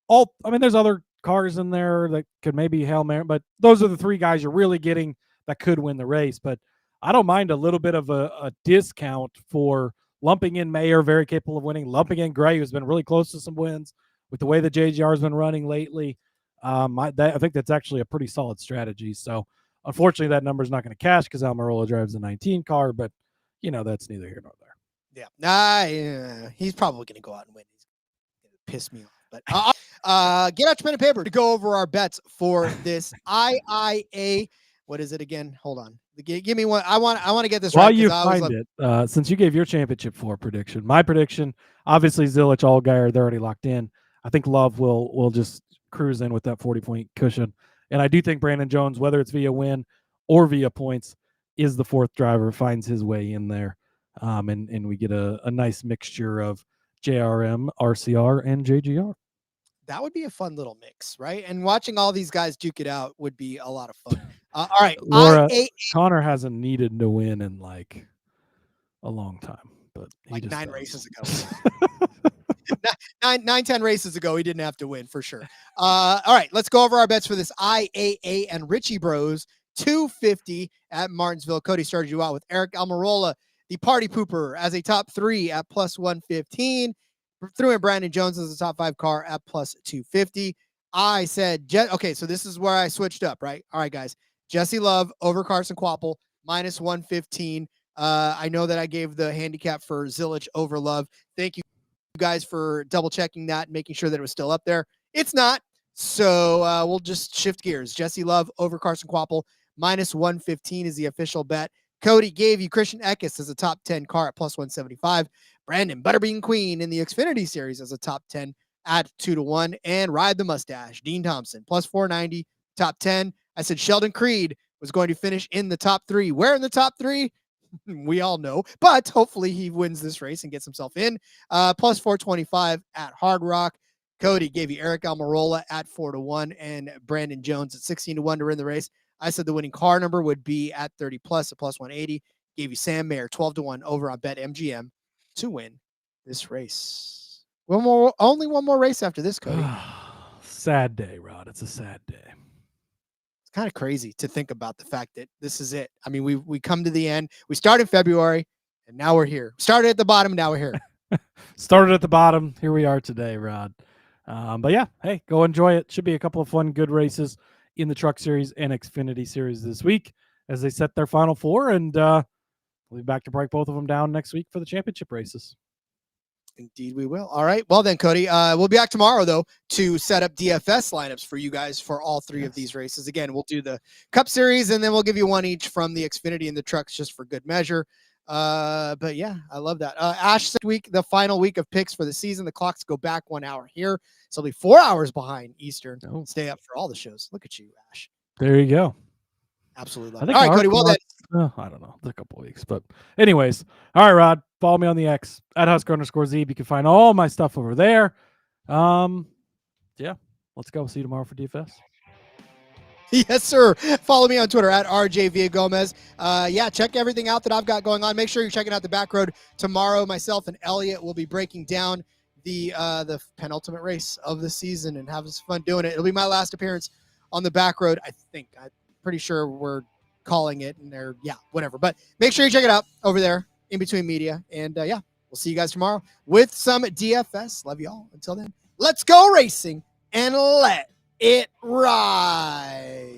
There's other cars in there that could maybe Hail Mary, but those are the three guys you're really getting that could win the race. But I don't mind a little bit of a discount for lumping in Mayer, very capable of winning, lumping in Gray, who's been really close to some wins with the way the JGR has been running lately. I think that's actually a pretty solid strategy. So unfortunately, that number is not going to cash because Almirola drives the 19 car, but that's neither here nor there. Yeah. He's probably going to go out and win. He's going to piss me off. But get out your pen and paper to go over our bets for this IIA. What is it again? Hold on. Give me one. I want to get this While right. You find it, since you gave your championship 4 prediction, my prediction, obviously Zilich, Allgaier, they're already locked in. I think Love will just cruise in with that 40-point cushion. And I do think Brandon Jones, whether it's via win or via points, is the 4th driver, finds his way in there. And we get a nice mixture of JRM, RCR, and JGR. That would be a fun little mix, right? And watching all these guys duke it out would be a lot of fun. All right. Laura, Connor hasn't needed to win in like a long time, but like 9 races ago. 10 races ago, he didn't have to win for sure. All right, let's go over our bets for this IAA and Richie Bros 250 at Martinsville. Cody started you out with Eric Almirola, the party pooper, as a top 3 at plus 115. Threw in Brandon Jones as a top 5 car at plus 250. I said, okay, so this is where I switched up, right? All right, guys. Jesse Love over Carson Kvapil, minus 115. I know that I gave the handicap for Zilich over Love. Thank you guys for double checking that and making sure that it was still up there. It's not. So we'll just shift gears. Jesse Love over Carson Kvapil, minus 115 is the official bet. Cody gave you Christian Eckes as a top 10 car at plus 175. Brandon Butterbean Queen in the Xfinity Series as a top 10 at 2-1. And Ride the Mustache, Dean Thompson, plus 490, top 10. I said Sheldon Creed was going to finish in the top 3. Where in the top 3? We all know. But hopefully he wins this race and gets himself in. Plus 425 at Hard Rock. Cody gave you Eric Almirola at 4-1 and Brandon Jones at 16-1 to win the race. I said the winning car number would be at 30 plus, a plus 180. Gave you Sam Mayer 12-1 over on BetMGM to win this race. Only one more race after this, Cody. Sad day, Rod. It's a sad day. It's kind of crazy to think about the fact that this is it. I mean, we come to the end. We started February, and now we're here. Started at the bottom, now we're here. Started at the bottom. Here we are today, Rod. But yeah, hey, go enjoy it. Should be a couple of fun, good races in the Truck Series and Xfinity Series this week as they set their final 4, and we'll be back to break both of them down next week for the championship races. Indeed, we will. All right. Well, then, Cody, we'll be back tomorrow, though, to set up DFS lineups for you guys for all 3 of these races. Again, we'll do the Cup Series, and then we'll give you one each from the Xfinity and the Trucks just for good measure. But yeah, I love that. Ash, week, the final week of picks for the season. The clocks go back 1 hour here. So it'll be 4 hours behind Eastern. Oh. Stay up for all the shows. Look at you, Ash. There you go. Absolutely love it. All right, Cody. Well, then. I don't know. A couple weeks. But anyways, all right, Rod. Follow me on the X at Husker_Zeeb. You can find all my stuff over there. Yeah, let's go. See you tomorrow for DFS. Yes, sir. Follow me on Twitter at RJ Villagomez. Yeah, check everything out that I've got going on. Make sure you're checking out the Back Road tomorrow. Myself and Elliot will be breaking down the penultimate race of the season and having some fun doing it. It'll be my last appearance on the Back Road. I think I'm pretty sure we're calling it, and they're whatever. But make sure you check it out over there in between media. And yeah, we'll see you guys tomorrow with some DFS. Love you all. Until then, let's go racing and let it ride.